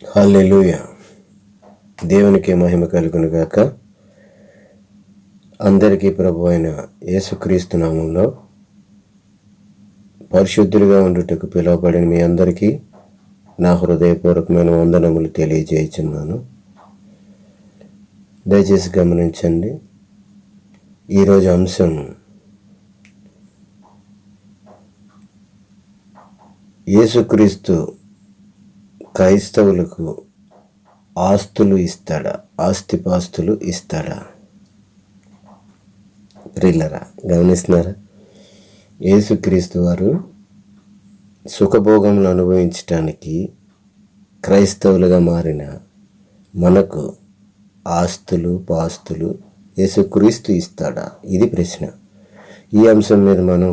హల్లెలూయా. దేవునికి మహిమ కలుగును గాక. అందరికీ ప్రభు అయిన యేసుక్రీస్తు నామములో పరిశుద్ధులుగా ఉండుటకు పిలువబడిన మీ అందరికీ నా హృదయపూర్వకమైన వందనములు తెలియజేయుచున్నాను. దయచేసి గమనించండి. ఈరోజు అంశం యేసుక్రీస్తు క్రైస్తవులకు ఆస్తిపాస్తులు ఇస్తాడా? ప్రియులారా, గమనిస్తున్నారా? యేసుక్రీస్తు వారు సుఖభోగములు అనుభవించటానికి క్రైస్తవులుగా మారిన మనకు పాస్తులు యేసుక్రీస్తు ఇస్తాడా? ఇది ప్రశ్న. ఈ అంశం మీద మనం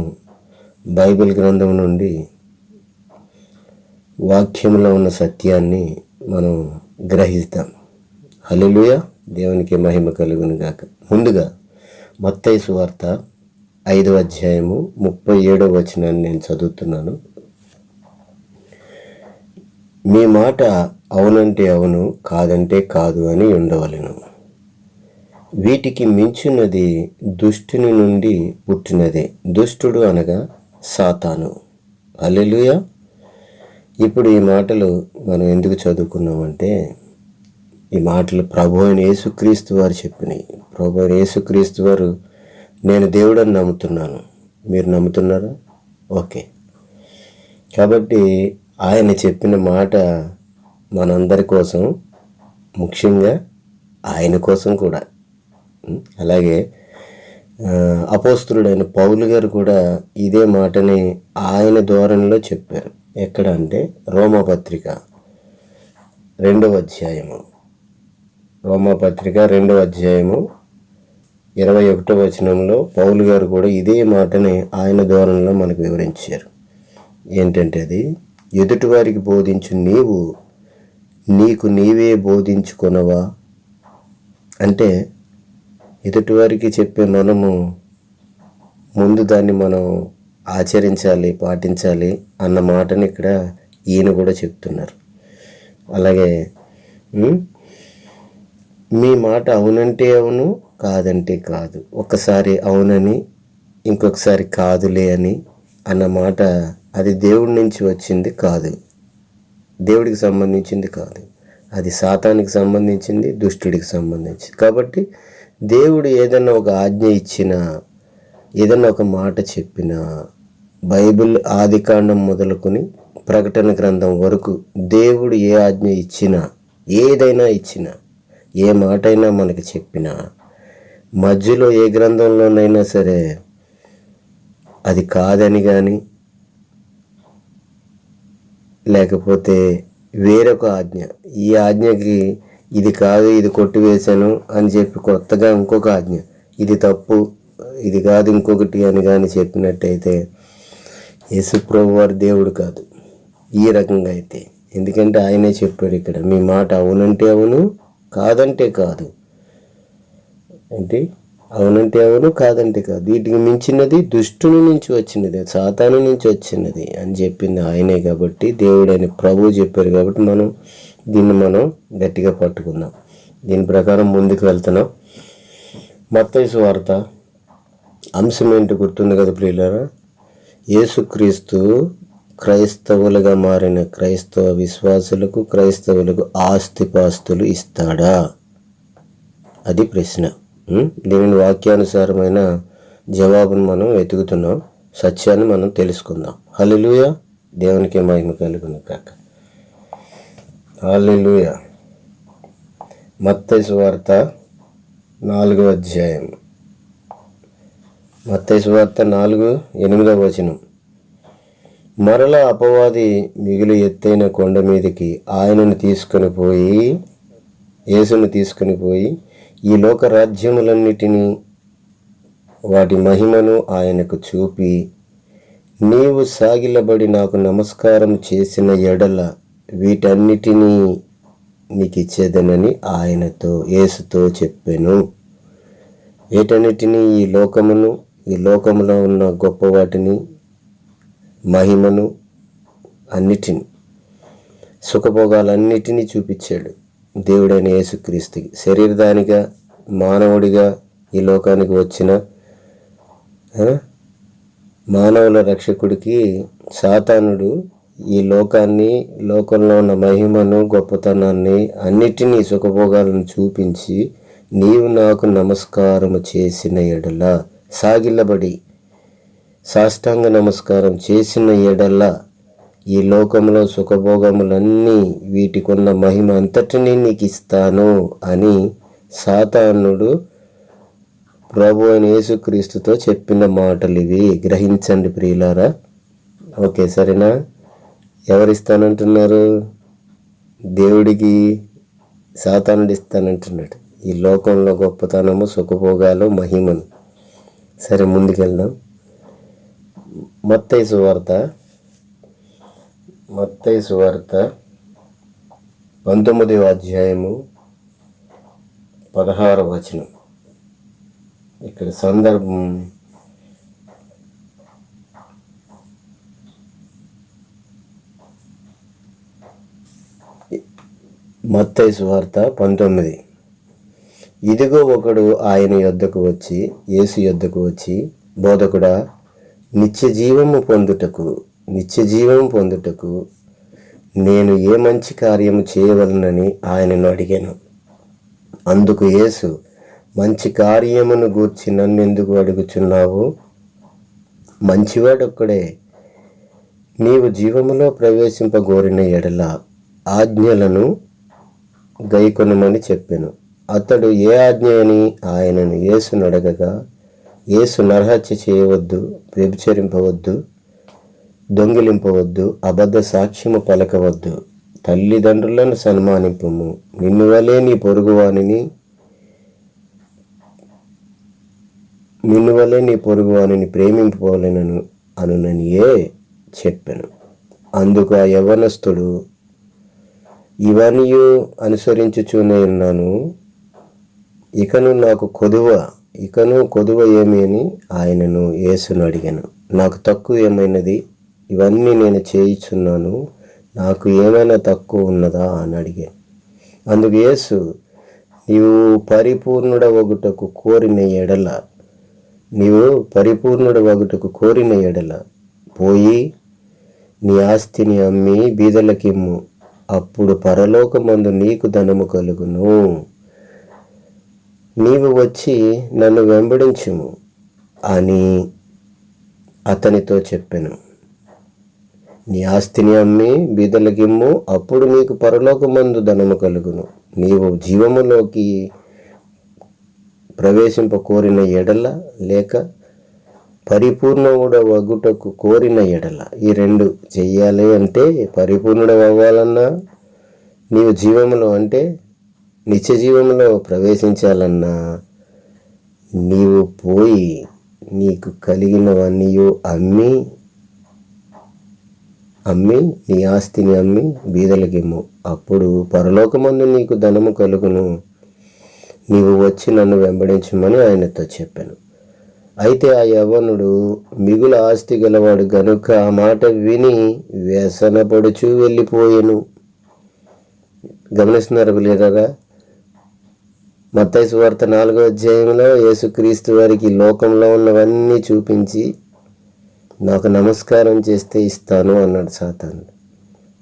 బైబిల్ గ్రంథం నుండి వాక్యంలో ఉన్న సత్యాన్ని మనం గ్రహిస్తాం. హల్లెలూయా. దేవునికి మహిమ కలుగును గాక. ముందుగా మత్తయి సువార్త 5వ అధ్యాయము 37వ వచనాన్ని నేను చదువుతున్నాను. మీ మాట అవునంటే అవును, కాదంటే కాదు అని ఉండవలెను. వీటికి మించున్నది దుష్టుని నుండి పుట్టినదే. దుష్టుడు అనగా సాతాను. హల్లెలూయా. ఇప్పుడు ఈ మాటలు మనం ఎందుకు చదువుకున్నామంటే, ఈ మాటలు ప్రభు అయిన యేసుక్రీస్తు వారు చెప్పినాయి. ప్రభు అయిన యేసుక్రీస్తు వారు, నేను దేవుడని నమ్ముతున్నాను, మీరు నమ్ముతున్నారా? ఓకే. కాబట్టి ఆయన చెప్పిన మాట మనందరి కోసం, ముఖ్యంగా ఆయన కోసం కూడా. అలాగే అపోస్తలుడైన పౌలు గారు కూడా ఇదే మాటని ఆయన ధోరణిలో చెప్పారు. ఎక్కడ అంటే రోమాపత్రిక 2వ అధ్యాయము 21వ వచనంలో పౌలు గారు కూడా ఇదే మాటని ఆయన ధోరణిలో మనకు వివరించారు. ఏంటంటే, అది ఎదుటి వారికి బోధించు నీవు నీకు నీవే బోధించుకొనవా అంటే, ఎదుటివారికి చెప్పే మనము ముందు దాన్ని మనం ఆచరించాలి, పాటించాలి అన్న మాటని ఇక్కడ ఈయన కూడా చెప్తున్నారు. అలాగే మీ మాట అవునంటే అవును, కాదంటే కాదు. ఒకసారి అవునని ఇంకొకసారి కాదులే అని అన్న మాట అది దేవుడి నుంచి వచ్చింది కాదు, దేవుడికి సంబంధించింది కాదు. అది సాతానికి సంబంధించింది, దుష్టుడికి సంబంధించింది. కాబట్టి దేవుడు ఏదన్నా ఒక ఆజ్ఞ ఇచ్చినా, ఏదన్నా ఒక మాట చెప్పినా, బైబిల్ ఆదికాండం మొదలుకొని ప్రకటన గ్రంథం వరకు దేవుడు ఏ ఆజ్ఞ ఇచ్చినా, ఏదైనా ఇచ్చినా, ఏ మాట అయినా మనకి చెప్పినా, మధ్యలో ఏ గ్రంథంలోనైనా సరే అది కాదని కానీ, లేకపోతే వేరొక ఆజ్ఞ, ఈ ఆజ్ఞకి ఇది కాదు, ఇది కొట్టివేశాను అని చెప్పి కొత్తగా ఇంకొక ఆజ్ఞ, ఇది తప్పు, ఇది కాదు ఇంకొకటి అని కానీ చెప్పినట్టయితే యేసుప్రభు వారు దేవుడు కాదు. ఈ రకంగా అయితే, ఎందుకంటే ఆయనే చెప్పాడు ఇక్కడ, మీ మాట అవునంటే అవును, కాదంటే కాదు. ఏంటి? అవునంటే అవును, కాదంటే కాదు. వీటికి మించినది దుష్టుని నుంచి వచ్చినది, సాతాను నుంచి వచ్చినది అని చెప్పింది ఆయనే. కాబట్టి దేవుడైన ప్రభువు చెప్పారు. కాబట్టి దీన్ని గట్టిగా పట్టుకుందాం. దీని ప్రకారం ముందుకు వెళ్తున్నాం. మత్తయి సువార్త అంశం ఏంటి గుర్తుంది కదా ప్రియులారా? యేసుక్రీస్తు క్రైస్తవులుగా మారిన క్రైస్తవ విశ్వాసులకు, క్రైస్తవులకు ఆస్తిపాస్తులు ఇస్తాడా? అది ప్రశ్న. దీనిని వాక్యానుసారమైన జవాబును మనం వెతుకుతున్నాం. సత్యాన్ని మనం తెలుసుకుందాం. హల్లెలూయా. దేవునికి మహిమ కలుగును గాక. హల్లెలూయా. మత్తయి సువార్త 4వ అధ్యాయం, మత్తయి సువార్త 4:8వ వచనం. మరలా అపవాది మిగులు ఎత్తైన కొండ మీదకి యేసును తీసుకొని పోయి ఈ లోక రాజ్యములన్నిటినీ వాటి మహిమను ఆయనకు చూపి, నీవు సాగిలబడి నాకు నమస్కారం చేసిన ఎడల వీటన్నిటినీ నీకు ఇచ్చేదనని యేసుతో చెప్పెను. వీటన్నిటినీ, ఈ లోకములో ఉన్న గొప్ప వాటిని, మహిమను, అన్నిటిని సుఖభోగాలన్నిటినీ చూపించాడు దేవుడైన యేసుక్రీస్తుకి. శరీరదానిగా మానవుడిగా ఈ లోకానికి వచ్చిన మానవుల రక్షకుడికి సాతానుడు ఈ లోకాన్ని, లోకంలో ఉన్న మహిమను, గొప్పతనాన్ని, అన్నిటినీ సుఖభోగాలను చూపించి నీవు నాకు నమస్కారము చేసిన ఎడల, సాగిలబడి సాష్టాంగ నమస్కారం చేసిన ఎడల ఈ లోకంలో సుఖభోగములన్నీ, వీటికున్న మహిమ అంతటినీ నీకు ఇస్తాను అని సాతానుడు ప్రభు అయిన యేసుక్రీస్తుతో చెప్పిన మాటలు ఇవి. గ్రహించండి ప్రియులారా. ఓకే, సరేనా? ఎవరిస్తానంటున్నారు? దేవుడికి సాతానుడు ఇస్తానంటున్నాడు ఈ లోకంలో గొప్పతనము, సుఖభోగాలు, మహిమను. సరే, ముందుకెళ్దాం. మత్తయి సువార్త 19వ అధ్యాయము 16వ వచనం. ఇక్కడ సందర్భం మత్తయి సువార్త 19. ఇదిగో ఒకడు ఆయన యొద్దకు వచ్చి, యేసు యొద్దకు వచ్చి, బోధకుడా, నిత్య జీవము పొందుటకు నేను ఏ మంచి కార్యము చేయవలనని ఆయనను అడిగాను. అందుకు యేసు, మంచి కార్యమును గూర్చి నన్నెందుకు అడుగుచున్నావు? మంచివాడొక్కడే. నీవు జీవములో ప్రవేశింపగోరిన ఎడల ఆజ్ఞలను గైకొనమని చెప్పెను. అతడు ఏ ఆజ్ఞ అని ఆయనను యేసును అడగగా, యేసు నరహత్య చేయవద్దు, వ్యభిచరింపవద్దు, దొంగిలింపవద్దు, అబద్ధ సాక్ష్యము పలకవద్దు, తల్లిదండ్రులను సన్మానింపుము, నిన్ను వలే నీ పొరుగువానిని ప్రేమింపవలెనను అనుననియే చెప్పెను. అందుకు ఆ యవ్వనస్తుడు, ఇవన్నీ అనుసరించుచూనే ఉన్నాను, ఇకను కొదువ ఏమి అని ఆయనను యేసును అడిగాను. నాకు తక్కువ ఏమైనది? ఇవన్నీ నేను చేయుచున్నాను, నాకు ఏమైనా తక్కువ ఉన్నదా అని అడిగాను. అందుకు యేసు, నీవు పరిపూర్ణుడవగుటకు కోరిన ఎడల పోయి నీ ఆస్తిని అమ్మి బీదలకిమ్ము, అప్పుడు పరలోకమందు నీకు ధనము కలుగును. నీవు వచ్చి నన్ను వెంబడించుము అని అతనితో చెప్పెను. నీ ఆస్తిని అమ్మి బీదలకిమ్ము, అప్పుడు నీకు పరలోకమందు ధనము కలుగును. నీవు జీవములోకి ప్రవేశింప కోరిన ఎడల, లేక పరిపూర్ణుడవగుటకు కోరిన ఎడల, ఈ రెండు చెయ్యాలి. అంటే పరిపూర్ణుడు అవ్వాలన్నా, నీవు జీవములో అంటే నిత్య జీవములో ప్రవేశించాలన్నా, నీవు పోయి నీకు కలిగినవన్నీ అమ్మి నీ ఆస్తిని అమ్మి బీదలకిమ్ము, అప్పుడు పరలోకమందు నీకు ధనము కలుగును. నీవు వచ్చి నన్ను వెంబడించమని ఆయనతో చెప్పాను. అయితే ఆ యవ్వనుడు మిగుల ఆస్తి గలవాడు గనుక ఆ మాట విని వ్యసనపడుచు వెళ్ళిపోయెను. గమనిస్తున్నారు లేదా? మత్తయి సువార్త 4వ అధ్యాయంలో యేసుక్రీస్తు వారికి లోకంలో ఉన్నవన్నీ చూపించి, నాకు నమస్కారం చేస్తే ఇస్తాను అన్నాడు సాతానుడు.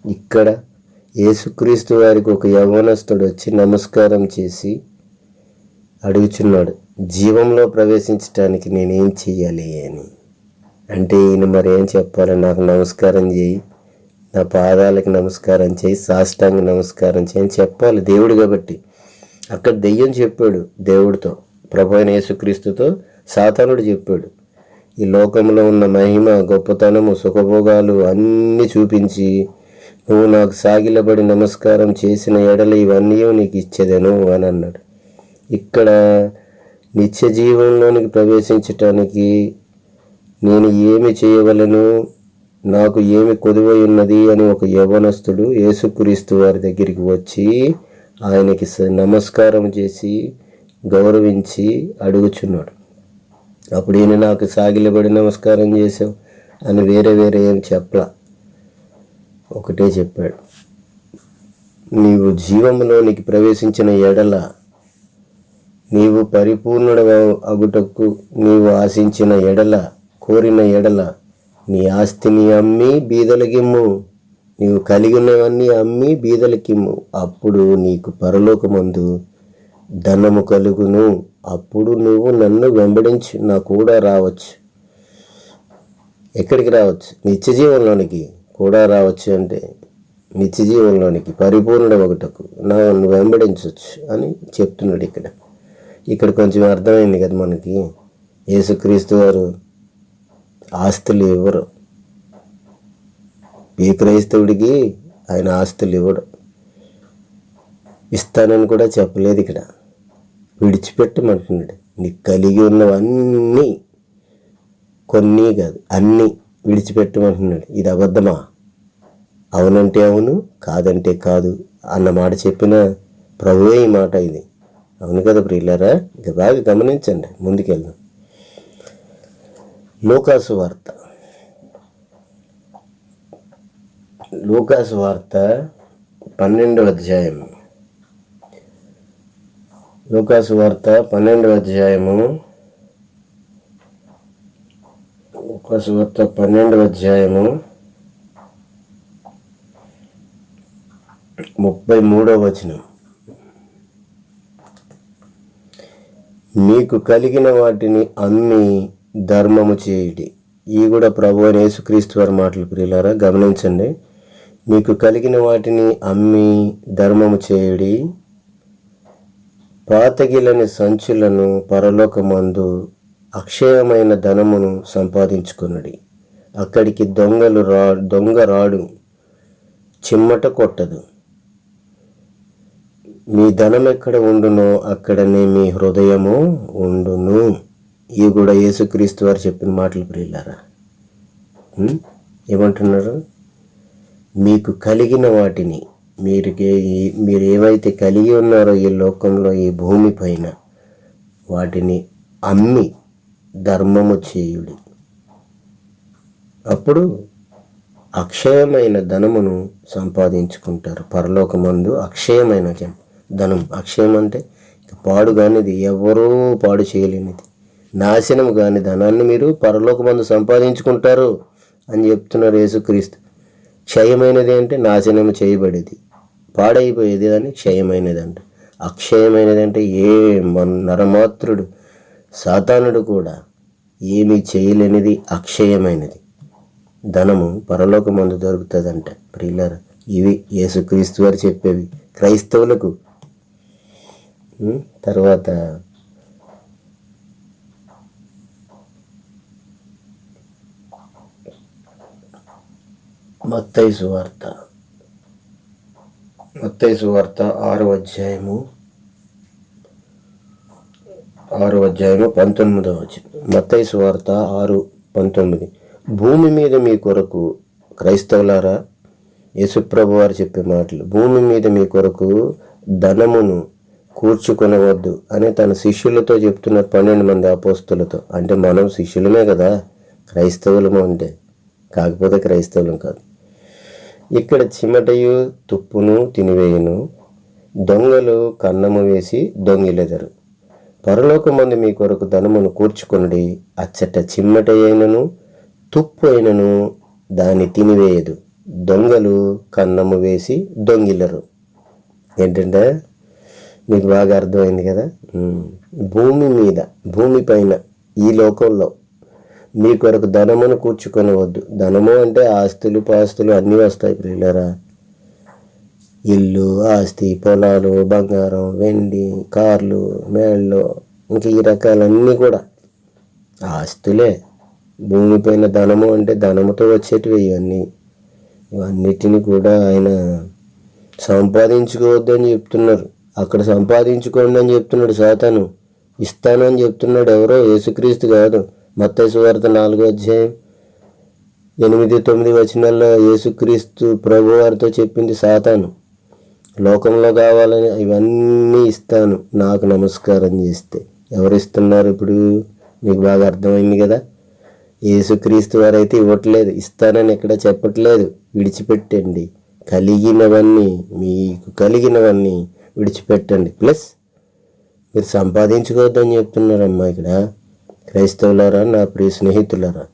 ఇక్కడ యేసుక్రీస్తు వారికి ఒక యవ్వనస్తుడు వచ్చి నమస్కారం చేసి అడుగుచున్నాడు, జీవంలో ప్రవేశించడానికి నేనేం చెయ్యాలి అని. అంటే ఈయన మరి ఏం చెప్పాలి? నాకు నమస్కారం చేయి, నా పాదాలకి నమస్కారం చేయి, సాష్టాంగ నమస్కారం చేయి అని చెప్పాలి దేవుడు కాబట్టి. అక్కడ దెయ్యం చెప్పాడు దేవుడితో, ప్రభు అయిన యేసుక్రీస్తుతో సాతానుడు చెప్పాడు. ఈ లోకంలో ఉన్న మహిమ, గొప్పతనము, సుఖభోగాలు అన్నీ చూపించి, నువ్వు నాకు సాగిలబడి నమస్కారం చేసిన ఎడల ఇవన్నీ నీకు ఇచ్చేదను అని అన్నాడు. ఇక్కడ నిత్య జీవంలోనికి ప్రవేశించటానికి నేను ఏమి చేయవలను, నాకు ఏమి కొదువై ఉన్నది అని ఒక యవ్వనస్తుడు యేసుక్రీస్తు వారి దగ్గరికి వచ్చి ఆయనకి నమస్కారం చేసి గౌరవించి అడుగుచున్నాడు. అప్పుడు ఈయన నాకు సాగిలబడి నమస్కారం చేసావు అని వేరే ఏం చెప్పలా, ఒకటే చెప్పాడు, నీవు జీవంలోనికి ప్రవేశించిన ఎడల, నీవు పరిపూర్ణుడు అగుటకు నీవు ఆశించిన ఎడల, కోరిన ఎడల నీ ఆస్తిని అమ్మి బీదలకిమ్ము. నీవు కలిగి ఉన్నవన్నీ అమ్మి బీదలకిమ్ము. అప్పుడు నీకు పరలోకమందు ధనము కలుగును. అప్పుడు నువ్వు నన్ను వెంబడించు, నా కూడా రావచ్చు. ఎక్కడికి రావచ్చు? నిత్య జీవంలోనికి కూడా రావచ్చు. అంటే నిత్య జీవంలోనికి పరిపూర్ణుడు ఒకటకు నన్ను వెంబడించవచ్చు అని చెప్తున్నాడు. ఇక్కడ కొంచెం అర్థమైంది కదా మనకి. యేసుక్రీస్తు వారు ఆస్తులు ఇవ్వరు. ఈ క్రైస్తవుడికి ఆయన ఆస్తులు ఇవ్వడు. ఇస్తానని కూడా చెప్పలేదు. ఇక్కడ విడిచిపెట్టమంటున్నాడు. నీకు కలిగి ఉన్నవన్నీ, కొన్ని కాదు అన్నీ విడిచిపెట్టమంటున్నాడు. ఇది అబద్ధమా? అవునంటే అవును, కాదంటే కాదు అన్న మాట చెప్పిన ప్రభువే ఈ మాట. ఇది అవును కదా ప్రియులారా? ఇక బాగా గమనించండి, ముందుకెళ్దాం. లూకాసు వార్త 12వ అధ్యాయము. లూకాసు వార్త 12వ అధ్యాయము. లూకాసు వార్త 12వ అధ్యాయము 33వ వచనం. మీకు కలిగిన వాటిని అమ్మి ధర్మము చేయుడి. ఇవి కూడా ప్రభువు అయిన యేసుక్రీస్తు వారి మాటలు ప్రియులారా, గమనించండి. మీకు కలిగిన వాటిని అమ్మి ధర్మము చేయుడి. పాతగిలని సంచులను పరలోకమందు అక్షయమైన ధనమును సంపాదించుకున్నది. అక్కడికి దొంగ రాడు, చిమ్మట కొట్టదు. మీ ధనం ఎక్కడ ఉండునో అక్కడనే మీ హృదయము ఉండును. ఇవి కూడా యేసుక్రీస్తు వారు చెప్పిన మాటలు ప్రియులారా. ఏమంటున్నారు? మీకు కలిగిన వాటిని, మీరు ఏవైతే కలిగి ఉన్నారో ఈ లోకంలో, ఈ భూమి పైన, వాటిని అమ్మి ధర్మము చేయుడి. అప్పుడు అక్షయమైన ధనమును సంపాదించుకుంటారు. పరలోకమందు అక్షయమైన ధనం. అక్షయం అంటే పాడు కానిది, ఎవరూ పాడు చేయలేనిది, నాశనం కాని ధనాన్ని మీరు పరలోకమందు సంపాదించుకుంటారు అని చెప్తున్నారు యేసుక్రీస్తు. క్షయమైనది అంటే నాశనం చేయబడేది, పాడైపోయేది అని క్షయమైనది అంట. అక్షయమైనది అంటే నరమాత్రుడు, సాతానుడు కూడా ఏమీ చేయలేనిది అక్షయమైనది ధనము పరలోకమందు దొరుకుతుందంట ప్రియులారా. ఇవి యేసుక్రీస్తు వారు చెప్పేవి క్రైస్తవులకు. తర్వాత మత్తయి సువార్త 6వ అధ్యాయము 19వ వచనం. మత్తయి సువార్త 6:19. భూమి మీద మీ కొరకు, క్రైస్తవులారా, యేసుప్రభు వారు చెప్పే మాటలు, భూమి మీద మీ కొరకు ధనమును కూర్చుకొనవద్దు అని తన శిష్యులతో చెప్తున్నారు. 12 మంది అపోస్తలులతో. అంటే మనం శిష్యులమే కదా, క్రైస్తవులము అంటే, కాకపోతే క్రైస్తవులం కాదు. ఇక్కడ చిమటయు తుప్పును తినివేయును, దొంగలు కన్నము వేసి దొంగిలెదరు. పరలోకమందు మీ కొరకు ధనమును కూర్చుకొనుడి. అచ్చట చిమ్మట అయినను తుప్పు అయినను దాన్ని తినివేయదు, దొంగలు కన్నము వేసి దొంగిలరు. ఏంటంటే మీకు బాగా అర్థమైంది కదా. భూమి మీద, భూమిపైన, ఈ లోకంలో మీ కొరకు ధనమును కూర్చుకొనవద్దు. ధనము అంటే ఆస్తులు పాస్తులు అన్నీ వస్తాయి ప్రియులారా. ఇల్లు, ఆస్తి, పొలాలు, బంగారం, వెండి, కార్లు, మేళ్ళు, ఇంక ఈ రకాలన్నీ కూడా ఆస్తులే. భూమిపైన ధనము అంటే ధనముతో వచ్చేటివి ఇవన్నిటిని కూడా ఆయన సంపాదించుకోవద్దని చెప్తున్నారు. అక్కడ సంపాదించుకోండి అని చెప్తున్నాడు సాతాను. ఇస్తాను అని చెప్తున్నాడు ఎవరో, యేసుక్రీస్తు కాదు. మత్తయి సువార్త 4వ అధ్యాయం 8-9 వచనాల్లో యేసుక్రీస్తు ప్రభు వారితో చెప్పింది సాతాను. లోకంలో కావాలని ఇవన్నీ ఇస్తాను నాకు నమస్కారం చేస్తే. ఎవరిస్తున్నారు ఇప్పుడు? మీకు బాగా అర్థమైంది కదా. యేసుక్రీస్తు వారైతే ఇవ్వట్లేదు, ఇస్తానని ఎక్కడ చెప్పట్లేదు. విడిచిపెట్టండి, మీకు కలిగినవన్నీ విడిచిపెట్టండి. ప్లస్ మీరు సంపాదించుకోవద్దని చెప్తున్నారమ్మా ఇక్కడ. క్రైస్తవులారా, నా ప్రియ స్నేహితులారా,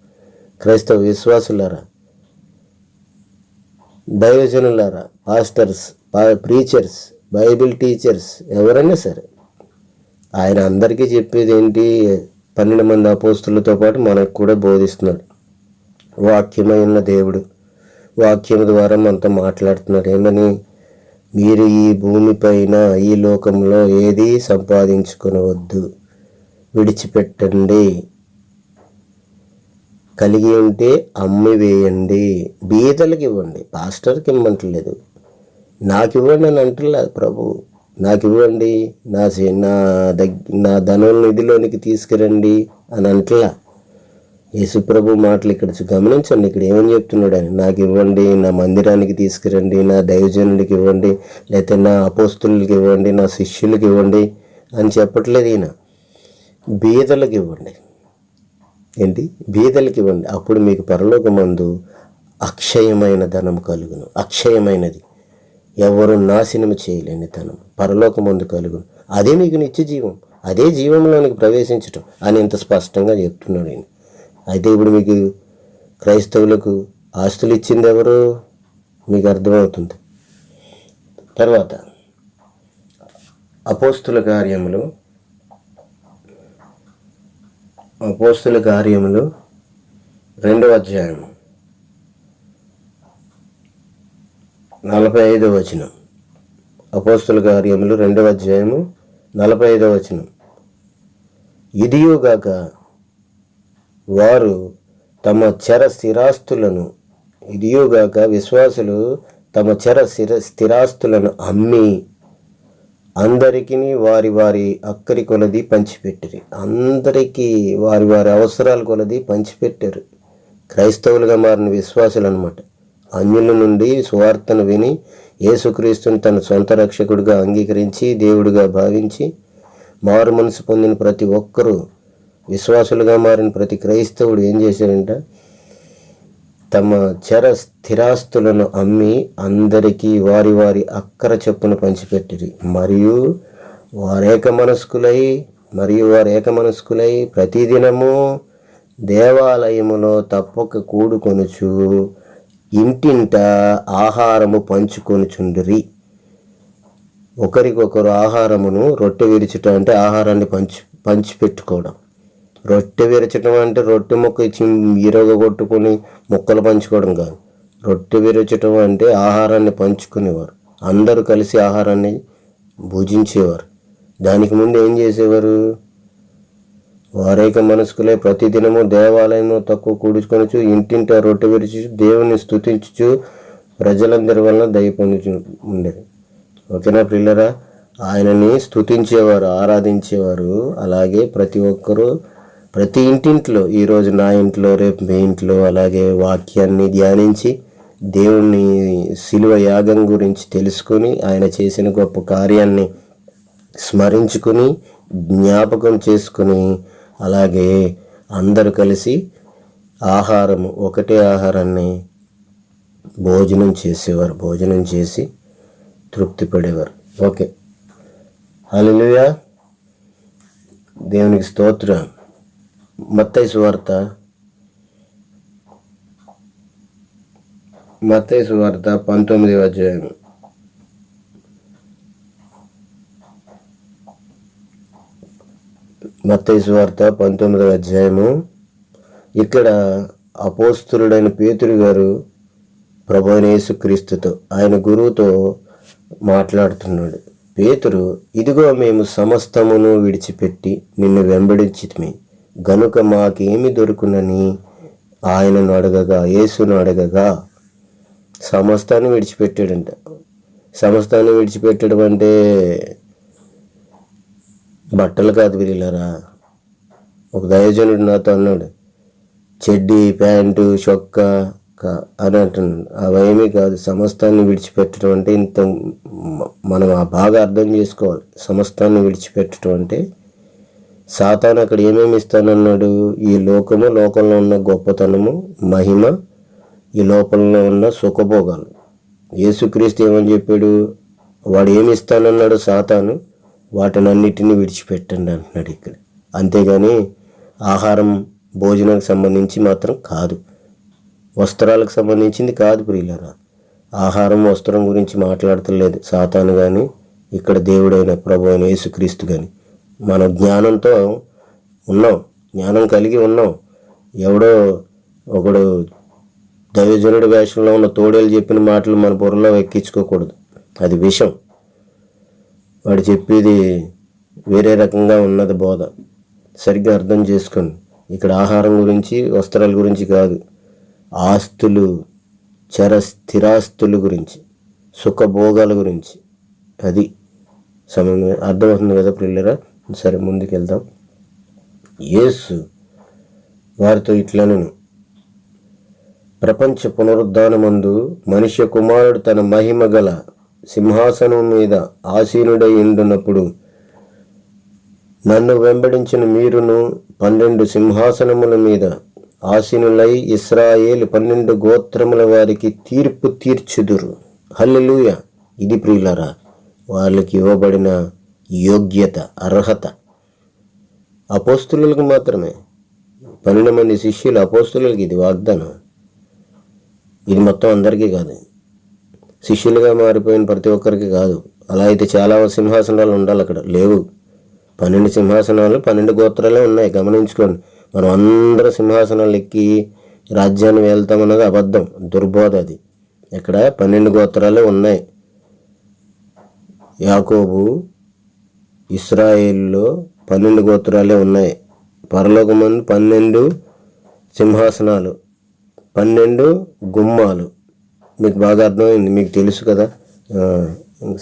క్రైస్తవ విశ్వాసులారా, దైవజనులారా, పాస్టర్స్, ప్రీచర్స్, బైబిల్ టీచర్స్, ఎవరైనా సరే ఆయన అందరికీ చెప్పేది ఏంటి? 12 మంది అపోస్తులతో పాటు మనకు కూడా బోధిస్తున్నాడు. వాక్యమైన దేవుడు వాక్యం ద్వారా మనతో మాట్లాడుతున్నాడు. ఏమని? మీరు ఈ భూమిపైన, ఈ లోకంలో ఏది సంపాదించుకునవద్దు, విడిచిపెట్టండి. కలిగి ఉంటే అమ్మి వేయండి, బీదలకు ఇవ్వండి. పాస్టర్కి ఇవ్వట్లేదు, నాకు ఇవ్వండి అని అంటలేదు ప్రభు. నాకు ఇవ్వండి, నా ధనం నిధిలోనికి తీసుకురండి అని అంటలా. యేసుప్రభు మాటలు ఇక్కడ గమనించండి. ఇక్కడ ఏమని చెప్తున్నాడు ఆయన? నాకు ఇవ్వండి, నా మందిరానికి తీసుకురండి, నా దైవజనుడికి ఇవ్వండి, లేకపోతే నా అపోస్తులకి ఇవ్వండి, నా శిష్యులకి ఇవ్వండి అని చెప్పట్లేదు ఈయన. బీదలకు ఇవ్వండి. ఏంటి? బీదలకు ఇవ్వండి. అప్పుడు మీకు పరలోకమందు అక్షయమైన ధనం కలుగును. అక్షయమైనది, ఎవరు నాశనం చేయలేని ధనం పరలోకమందు కలుగును. అదే మీకు నిత్య జీవం, అదే జీవంలోనికి ప్రవేశించటం అని ఇంత స్పష్టంగా చెప్తున్నాడు ఆయన. అయితే ఇప్పుడు మీకు క్రైస్తవులకు ఆస్తులు ఇచ్చింది ఎవరు? మీకు అర్థమవుతుంది. తర్వాత అపోస్తుల కార్యములు 2వ అధ్యాయం 45వ వచనం. అపోస్తుల కార్యములు 2వ అధ్యాయము 45వ వచనం. ఇదియుగాక వారు తమ విశ్వాసులు తమ స్థిరాస్తులను అమ్మి అందరికీ వారి వారి అక్కరి కొలది పంచిపెట్టిరి. అందరికీ వారి వారి అవసరాల కొలది పంచిపెట్టారు. క్రైస్తవులుగా మారిన విశ్వాసులు అన్నమాట. అన్యుల నుండి సువార్తను విని యేసుక్రీస్తుని తన సొంత రక్షకుడిగా అంగీకరించి దేవుడిగా భావించి మారు మనసు పొందిన ప్రతి ఒక్కరూ, విశ్వాసులుగా మారిన ప్రతి క్రైస్తవుడు ఏం చేశాడంట? తమ స్థిరాస్తులను అమ్మి అందరికీ వారి వారి అక్కర చొప్పున పంచిపెట్టిరి. మరియు వారు ఏక మనస్కులై ప్రతిదినము దేవాలయములో తప్పక కూడుకొనుచు ఇంటింట ఆహారము పంచుకొనుచుండిరి. ఒకరికొకరు ఆహారమును, రొట్టె విరుచుట అంటే ఆహారాన్ని పంచిపెట్టుకోవడం. రొట్టె విరచడం అంటే రొట్టె ముక్క ఇరగొట్టుకుని ముక్కలు పంచుకోవడం కాదు. రొట్టె విరచడం అంటే ఆహారాన్ని పంచుకునేవారు, అందరూ కలిసి ఆహారాన్ని భుజించేవారు. దానికి ముందు ఏం చేసేవారు? వారేక మనస్కులై ప్రతిదినము దేవాలయంలో తక్కువ కూడుకొనుచు ఇంటింట రొట్టె విరిచి దేవుని స్తుతించుచు ప్రజలందరి వలన దయ పొందుచు ఉండేది. ఓకేనా పిల్లరా? ఆయనని స్తుతించేవారు, ఆరాధించేవారు. అలాగే ప్రతి ఒక్కరూ ప్రతి ఇంటింట్లో, ఈరోజు నా ఇంట్లో, రేపు మీ ఇంట్లో అలాగే వాక్యాన్ని ధ్యానించి దేవుని శిలువ యాగం గురించి తెలుసుకుని ఆయన చేసిన గొప్ప కార్యాన్ని స్మరించుకుని జ్ఞాపకం చేసుకుని అలాగే అందరూ కలిసి ఒకటే ఆహారాన్ని భోజనం చేసేవారు. భోజనం చేసి తృప్తి పడేవారు. ఓకే, హల్లెలూయా, దేవునికి స్తోత్రం. మత్తయి సువార్త 19వ అధ్యాయం. మత్తయి సువార్త 19వ అధ్యాయము. ఇక్కడ అపోస్తులుడైన పేతురు గారు ప్రభువైన యేసుక్రీస్తుతో, ఆయన గురువుతో మాట్లాడుతున్నాడు. పేతురు, ఇదిగో మేము సమస్తమును విడిచిపెట్టి నిన్ను వెంబడించితిమి గనుక మాకేమి దొరుకునని యేసును అడగగా సమస్తాన్ని విడిచిపెట్టాడంట. సమస్తాన్ని విడిచిపెట్టడం అంటే బట్టలు కాదు వీళ్ళరా. ఒక దైవజనుడు నాతో అన్నాడు, చెడ్డీ, ప్యాంటు, చొక్కా అని అంటున్నాడు. అవేమీ కాదు. సమస్తాన్ని విడిచిపెట్టడం అంటే మనం బాగా అర్థం చేసుకోవాలి. సమస్తాన్ని విడిచిపెట్టడం అంటే సాతాను అక్కడ ఏమేమి ఇస్తానన్నాడు? ఈ లోకంలో ఉన్న గొప్పతనము, మహిమ, ఈ లోపంలో ఉన్న సుఖభోగాలు, యేసుక్రీస్తు ఏమని చెప్పాడు? వాడు ఏమి ఇస్తానన్నాడు సాతాను? వాటినన్నిటిని విడిచిపెట్టండి అంటున్నాడు ఇక్కడ. అంతేగాని ఆహారం భోజనానికి సంబంధించి మాత్రం కాదు, వస్త్రాలకు సంబంధించింది కాదు ప్రియులారా. ఆహారం వస్త్రం గురించి మాట్లాడతలేదు సాతాను కానీ ఇక్కడ దేవుడైన ప్రభు అయిన యేసుక్రీస్తు కానీ. మన జ్ఞానంతో ఉన్నాం, జ్ఞానం కలిగి ఉన్నాం. ఎవడో ఒకడు దైవజనుడి వేషంలో ఉన్న తోడేలు చెప్పిన మాటలు మన బుర్రలో ఎక్కించుకోకూడదు, అది విషం. వాడు చెప్పేది వేరే రకంగా ఉన్నది బోధ, సరిగ్గా అర్థం చేసుకోండి. ఇక్కడ ఆహారం గురించి వస్త్రాల గురించి కాదు, ఆస్తులు, స్థిరాస్తుల గురించి, సుఖభోగాల గురించి, అది సమయం అర్థమవుతుంది కదా పిల్లరా. సరే ముందుకెళ్దాం. యేసు వారితో ఇట్లనెను, ప్రపంచ పునరుద్ధానమందు మనుష్య కుమారుడు తన మహిమ గల సింహాసనం మీద ఆసీనుడై ఉండునప్పుడు నన్ను వెంబడించిన మీరును 12 సింహాసనముల మీద ఆసీనులై ఇశ్రాయేలు 12 గోత్రముల వారికి తీర్పు తీర్చుదురు. హల్లెలూయా. ఇది ప్రియులారా వాళ్ళకి ఇవ్వబడిన యోగ్యత, అర్హత. అపోస్తులకు మాత్రమే, 12 మంది శిష్యులు అపోస్తులకి ఇది వాగ్దానం. ఇది మొత్తం అందరికీ కాదు, శిష్యులుగా మారిపోయిన ప్రతి ఒక్కరికి కాదు. అలా అయితే చాలా సింహాసనాలు ఉండాలి, అక్కడ లేవు. 12 సింహాసనాలు 12 గోత్రాలే ఉన్నాయి. గమనించుకోండి. మనం అందరూ సింహాసనాలు ఎక్కి రాజ్యాన్ని వెళ్తామన్నది అబద్ధం, దుర్బోధ అది. ఇక్కడ 12 గోత్రాలే ఉన్నాయి. యాకోబు ఇశ్రాయేలులో 12 గోత్రాలే ఉన్నాయి. పరలోకమందు 12 సింహాసనాలు, 12 గుమ్మాలు. మీకు బాగా అర్థమైంది, మీకు తెలుసు కదా.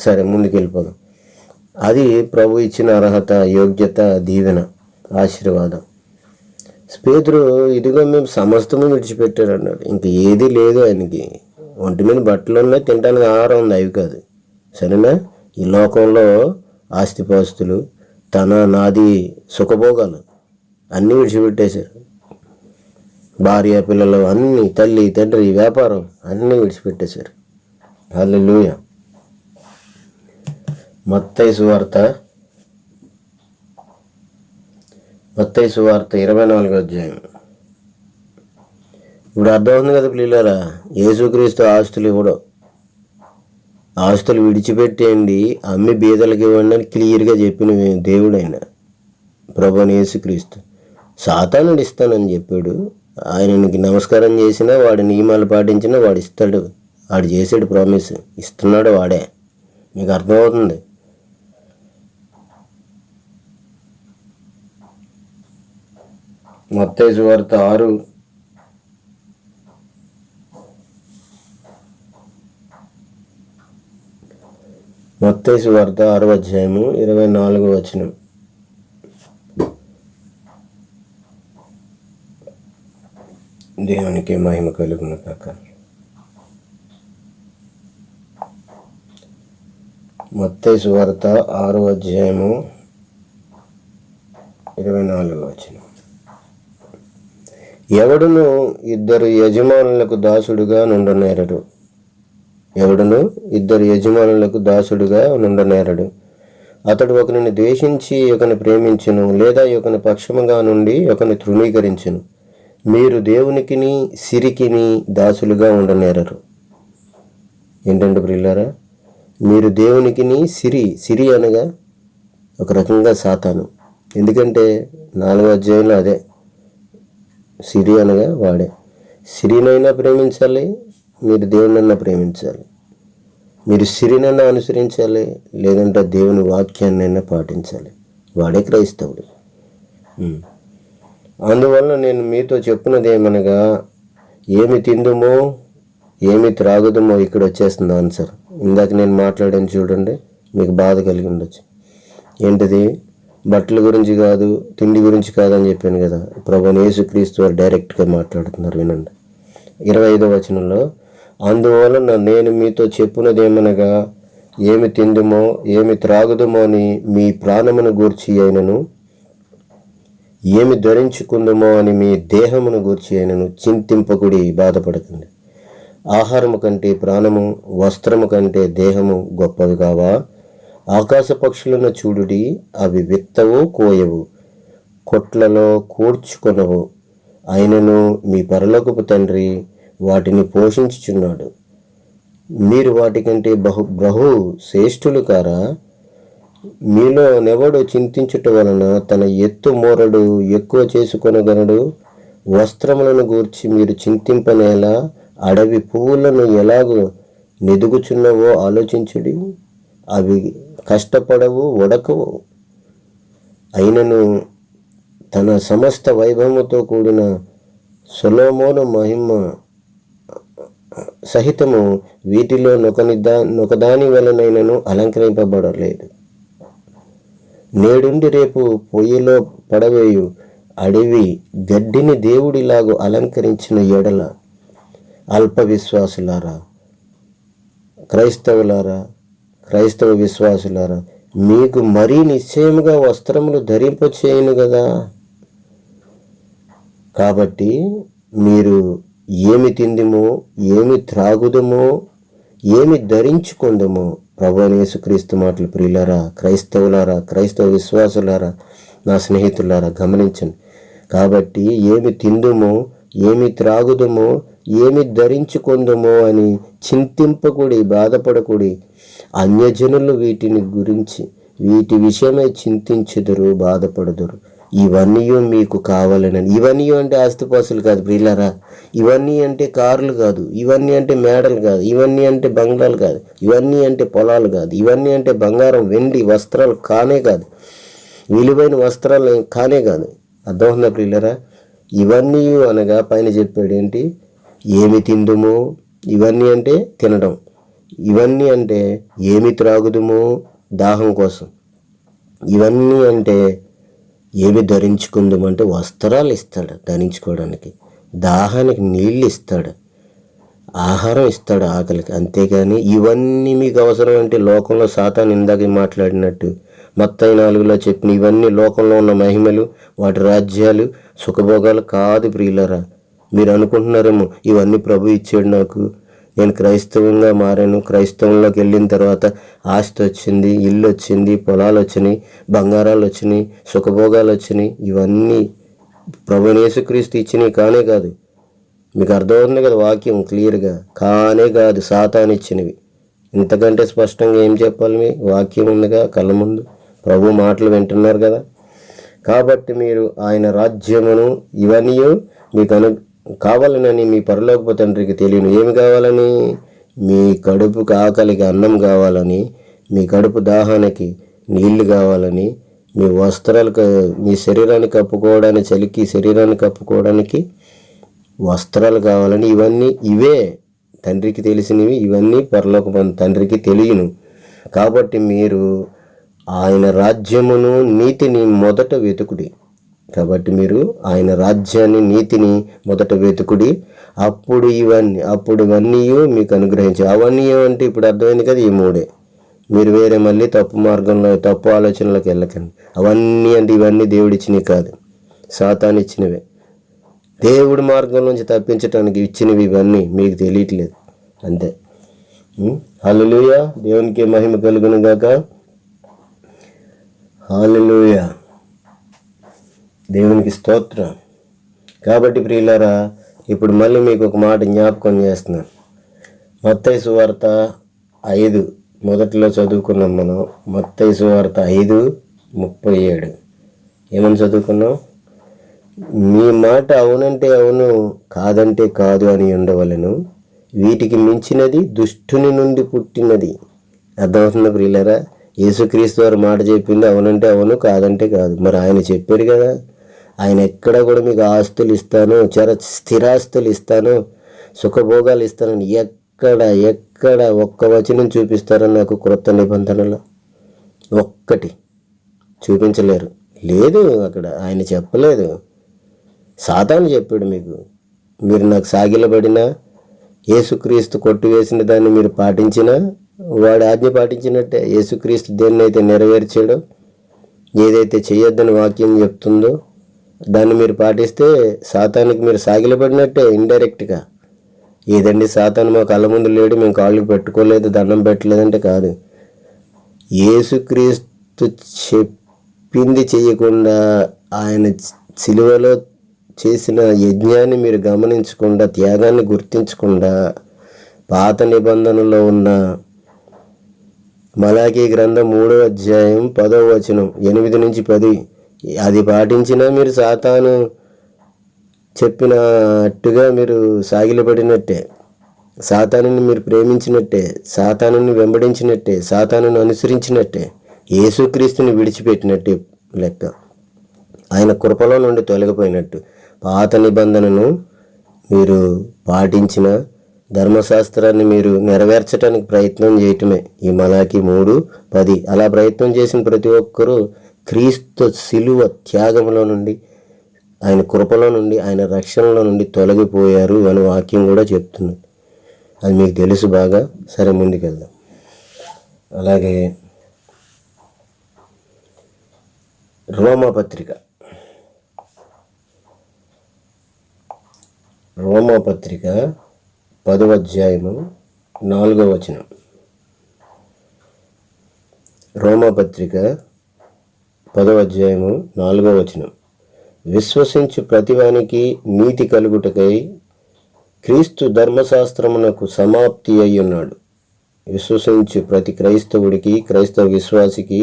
సరే ముందుకు వెళ్ళిపోదాం. అది ప్రభు ఇచ్చిన అర్హత, యోగ్యత, దీవెన, ఆశీర్వాదం. పేతురు ఇదిగో మేము సమస్తము విడిచిపెట్టారు అన్నాడు. ఇంక ఏది లేదు ఆయనకి. ఒంటి మీద బట్టలు ఉన్నాయి, తినడానికి ఆహారం ఉంది, అవి కాదు. సరేనా? ఈ లోకంలో ఆస్తిపాస్తులు, నాది సుఖభోగాలు అన్నీ విడిచిపెట్టేశారు. భార్య పిల్లలు అన్నీ, తల్లి తండ్రి, వ్యాపారం అన్నీ విడిచిపెట్టేశారు. హల్లెలూయా. మత్తయి సువార్త 24వ అధ్యాయం. ఇప్పుడు అర్థమవుతుంది కదా పిల్లలారా, యేసుక్రీస్తు ఆస్తులు ఇవ్వడం, ఆస్తులు విడిచిపెట్టేయండి, అమ్మి బీదలకు ఇవ్వండి అని క్లియర్గా చెప్పిన దేవుడైన ప్రభువైన యేసుక్రీస్తు. సాతానుడు ఇస్తానని చెప్పాడు. ఆయనకి నమస్కారం చేసినా, వాడి నియమాలు పాటించినా వాడు ఇస్తాడు. వాడు చేసాడు ప్రామిస్, ఇస్తున్నాడు వాడే. మీకు అర్థమవుతుంది. మత్తయి సువార్త 6 మత్తయి సువార్త 6వ అధ్యాయము 24వ వచనం. దేవునికి మహిమ కలుగును కాక. మత్తయి సువార్త 6వ అధ్యాయము 24వ వచనం. ఎవడును 2 యజమానులకు దాసుడుగా నుండనేరడు. ఎవడును 2 యజమానులకు దాసుడుగా నుండనేరడు. అతడు ఒకరిని ద్వేషించి ఒకరిని ప్రేమించును, లేదా ఒకని పక్షముగా నుండి ఒకరిని తృణీకరించును. మీరు దేవునికిని సిరికిని దాసులుగా ఉండనేరరు. ఏంటంటే ప్రియులారా, మీరు దేవునికిని సిరి అనగా ఒక రకంగా సాతాను. ఎందుకంటే 4వ అధ్యాయంలో అదే, సిరి అనగా వాడే. సిరినైనా ప్రేమించాలి, మీరు దేవునైనా ప్రేమించాలి. మీరు సిరినైనా అనుసరించాలి, లేదంటే దేవుని వాక్యాన్నైనా పాటించాలి. వాడే క్రైస్తవుడు. అందువల్ల నేను మీతో చెప్పున్నది ఏమనగా, ఏమి తిందుమో ఏమి త్రాగుదమో, ఇక్కడ వచ్చేస్తుంది ఆన్సర్. ఇందాక నేను మాట్లాడాను చూడండి, మీకు బాధ కలిగి ఉండొచ్చు. ఏంటిది? బట్టల గురించి కాదు, తిండి గురించి కాదని చెప్పాను కదా. ప్రభువైన యేసుక్రీస్తు వారు డైరెక్ట్గా మాట్లాడుతున్నారు, వినండి. 25వ వచనంలో, అందువలన నేను మీతో చెప్పున్నది ఏమనగా, ఏమి తిందుమో ఏమి త్రాగుదమో అని మీ ప్రాణమును గూర్చి అయినను, ఏమి ధరించుకుందుమో అని మీ దేహమును గూర్చి అయినను చింతింపకుడి, బాధపడకండి. ఆహారము కంటే ప్రాణము, వస్త్రము కంటే దేహము గొప్పవి కావా? ఆకాశ పక్షులను చూడుడి, అవి విత్తవు, కోయవు, కొట్లలో కూర్చుకొనవు, అయినను మీ పరలోకపు తండ్రి వాటిని పోషించుచున్నాడు. మీరు వాటికంటే బహు శ్రేష్ఠులు కారా? మీలో నెవడు చింతించుట వలన తన ఎత్తు మోరడు ఎక్కువ చేసుకొనగలడు? వస్త్రములను గూర్చి మీరు చింతింపనేలా? అడవి పువ్వులను ఎలాగో నెదుగుచున్నవో ఆలోచించుడి. అవి కష్టపడవు, ఉడకవు. అయినను తన సమస్త వైభవముతో కూడిన సొలొమోను మహిమ సహితము వీటిలో నొకదాని వలనైనను అలంకరింపబడలేదు. నేడుండి రేపు పొయ్యిలో పడవేయు అడవి గడ్డిని దేవుడిలాగు అలంకరించిన ఎడల, అల్ప విశ్వాసులారా, క్రైస్తవ విశ్వాసులారా, మీకు మరీ నిశ్చయముగా వస్త్రములు ధరింపచేయును కదా. కాబట్టి మీరు ఏమి తిందుమో, ఏమి త్రాగుదమో, ఏమి ధరించుకుందమో, ప్రభువైన యేసుక్రీస్తు మాటలు ప్రియులారా, క్రైస్తవులారా, క్రైస్తవ విశ్వాసులారా, నా స్నేహితులారా గమనించండి. కాబట్టి ఏమి తిందుమో, ఏమి త్రాగుదమో, ఏమి ధరించుకుందమో అని చింతింపకూడి, బాధపడకూడి. అన్యజనులు వీటి విషయమై చింతించుదురు, బాధపడుదురు. ఇవన్నీ మీకు కావాలని. ఇవన్నీ అంటే ఆస్తిపాస్తులు కాదు ప్రియులారా, ఇవన్నీ అంటే కార్లు కాదు, ఇవన్నీ అంటే మేడలు కాదు, ఇవన్నీ అంటే బంగ్లాలు కాదు, ఇవన్నీ అంటే పొలాలు కాదు, ఇవన్నీ అంటే బంగారం, వెండి వస్త్రాలు కానే కాదు, విలువైన వస్త్రాలు కానే కాదు. అర్థమవుతుందా ప్రియులారా? ఇవన్నీ అనగా పైన చెప్పాడు ఏంటి? ఏమి తిందుమో, ఇవన్నీ అంటే తినడం, ఇవన్నీ అంటే ఏమి త్రాగుదుమో దాహం కోసం, ఇవన్నీ అంటే ఏమి ధరించుకుందామంటే వస్త్రాలు ఇస్తాడు ధరించుకోవడానికి, దాహానికి నీళ్ళు ఇస్తాడు, ఆహారం ఇస్తాడు ఆకలికి. అంతేగాని ఇవన్నీ మీకు అవసరం అంటే లోకంలో సాతాను ఇందాక మాట్లాడినట్టు మత్తయి 4లో చెప్పిన ఇవన్నీ లోకంలో ఉన్న మహిమలు, వాటి రాజ్యాలు, సుఖభోగాలు కాదు ప్రియులరా. మీరు అనుకుంటున్నారేమో ఇవన్నీ ప్రభు ఇచ్చాడు నాకు, నేను క్రైస్తవంగా మారాను, క్రైస్తవంలోకి వెళ్ళిన తర్వాత ఆస్తి వచ్చింది, ఇల్లు వచ్చింది, పొలాలు వచ్చినాయి, బంగారాలు వచ్చినాయి, సుఖభోగాలు వచ్చినాయి. ఇవన్నీ ప్రభువైన యేసుక్రీస్తు ఇచ్చినవి కానే కాదు. మీకు అర్థమవుతుంది కదా వాక్యం క్లియర్గా? కానే కాదు, సాతాను ఇచ్చినవి. ఇంతకంటే స్పష్టంగా ఏం చెప్పాలి? మీ వాక్యం ఉందిగా కళ్ళ ముందు, ప్రభు మాటలు వింటున్నారు కదా. కాబట్టి మీరు ఆయన రాజ్యమును ఇవన్నీ మీకు కావాలనని మీ పరలోకపు తండ్రికి తెలియను. ఏమి కావాలని? మీ కడుపుకి ఆకలికి అన్నం కావాలని, మీ కడుపు దాహానికి నీళ్లు కావాలని, మీ వస్త్రాలకు, మీ శరీరాన్ని కప్పుకోవడానికి, చలికి శరీరాన్ని కప్పుకోవడానికి వస్త్రాలు కావాలని, ఇవే తండ్రికి తెలిసినవి. ఇవన్నీ పరలోకపు తండ్రికి తెలియను. కాబట్టి మీరు ఆయన రాజ్యమును నీతిని మొదట వెతుకుడి. కాబట్టి మీరు ఆయన రాజ్యాన్ని, నీతిని మొదట వెతుకుడి, అప్పుడు ఇవన్నీ మీకు అనుగ్రహించి. అవన్నీ అంటే ఇప్పుడు అర్థమైంది కదా, ఈ మూడే. మీరు వేరే మళ్ళీ తప్పు మార్గంలో, తప్పు ఆలోచనలోకి వెళ్ళకండి. అవన్నీ అంటే ఇవన్నీ దేవుడిచ్చినవి కాదు, సాతాను ఇచ్చినవే. దేవుడి మార్గం నుంచి తప్పించడానికి ఇచ్చినవి ఇవన్నీ, మీకు తెలియట్లేదు అంతే. హల్లెలూయా, దేవునికి మహిమ కలుగును గాక. హల్లెలూయా, దేవునికి స్తోత్రం. కాబట్టి ప్రియులారా, ఇప్పుడు మళ్ళీ మీకు ఒక మాట జ్ఞాపకం చేస్తున్నాను. మత్తయి సువార్త 5 మొదట్లో చదువుకున్నాం మనం. మత్తయి సువార్త 5:37 ఏమని చదువుకున్నాం? మీ మాట అవునంటే అవును, కాదంటే కాదు అని ఉండవలెను. వీటికి మించినది దుష్టుని నుండి పుట్టినది. అర్థమవుతుంది ప్రియులారా? యేసుక్రీస్తు వారు మాట చెప్పింది అవునంటే అవును, కాదంటే కాదు. మరి ఆయన చెప్పాడు కదా, ఆయన ఎక్కడ కూడా మీకు ఆస్తులు ఇస్తాను, స్థిరాస్తులు ఇస్తాను, సుఖభోగాలు ఇస్తానని ఎక్కడ ఒక్క వచనం చూపిస్తారని నాకు క్రొత్త నిబంధనలో ఒక్కటి చూపించలేరు. లేదు, అక్కడ ఆయన చెప్పలేదు, సాతాను చెప్పాడు మీకు. మీరు నాకు సాగిలబడినా, యేసుక్రీస్తు కొట్టివేసిన దాన్ని మీరు పాటించినా వాడి ఆజ్ఞ పాటించినట్టే. యేసుక్రీస్తు దేన్నైతే నెరవేర్చాడో, ఏదైతే చేయొద్దని వాక్యం చెప్తుందో దాన్ని మీరు పాటిస్తే సాతానికి మీరు సాగిలబడినట్టే ఇండైరెక్ట్గా. ఏదండి సాతాను మా కళ్ళ ముందు లేడు, మేము కాళ్ళకి పెట్టుకోలేదు, దండం పెట్టలేదంటే కాదు. యేసుక్రీస్తు చెప్పింది చేయకుండా, ఆయన సిలువలో చేసిన యజ్ఞాన్ని మీరు గమనించకుండా, త్యాగాన్ని గుర్తించకుండా, పాత నిబంధనలో ఉన్న మలాకీ గ్రంథం 3వ అధ్యాయం 10వ వచనం 8 నుంచి 10 అది పాటించినా మీరు సాతాను చెప్పినట్టుగా మీరు సాగిలపడినట్టే, సాతానుని మీరు ప్రేమించినట్టే, సాతానుని వెంబడించినట్టే, సాతానుని అనుసరించినట్టే, యేసుక్రీస్తుని విడిచిపెట్టినట్టే లెక్క. ఆయన కృపలో నుండి తొలగిపోయినట్టు. పాత నిబంధనను మీరు పాటించిన, ధర్మశాస్త్రాన్ని మీరు నెరవేర్చడానికి ప్రయత్నం చేయటమే ఈ మలాకీ 3:10. అలా ప్రయత్నం చేసిన ప్రతి ఒక్కరూ క్రీస్తు శిలువ త్యాగంలో నుండి, ఆయన కృపలో నుండి, ఆయన రక్షణలో నుండి తొలగిపోయారు అని వాక్యం కూడా చెప్తున్నది. అది మీకు తెలుసు బాగా. సరే, ముందుకెళ్దాం. అలాగే రోమాపత్రిక 10వ అధ్యాయము 4వ వచనం. రోమాపత్రిక 10వ అధ్యాయము 4వ వచనం. విశ్వసించు ప్రతివానికి నీతి కలుగుటకై క్రీస్తు ధర్మశాస్త్రమునకు సమాప్తి అయి ఉన్నాడు. విశ్వసించు ప్రతి క్రైస్తవుడికి, క్రైస్తవ విశ్వాసికి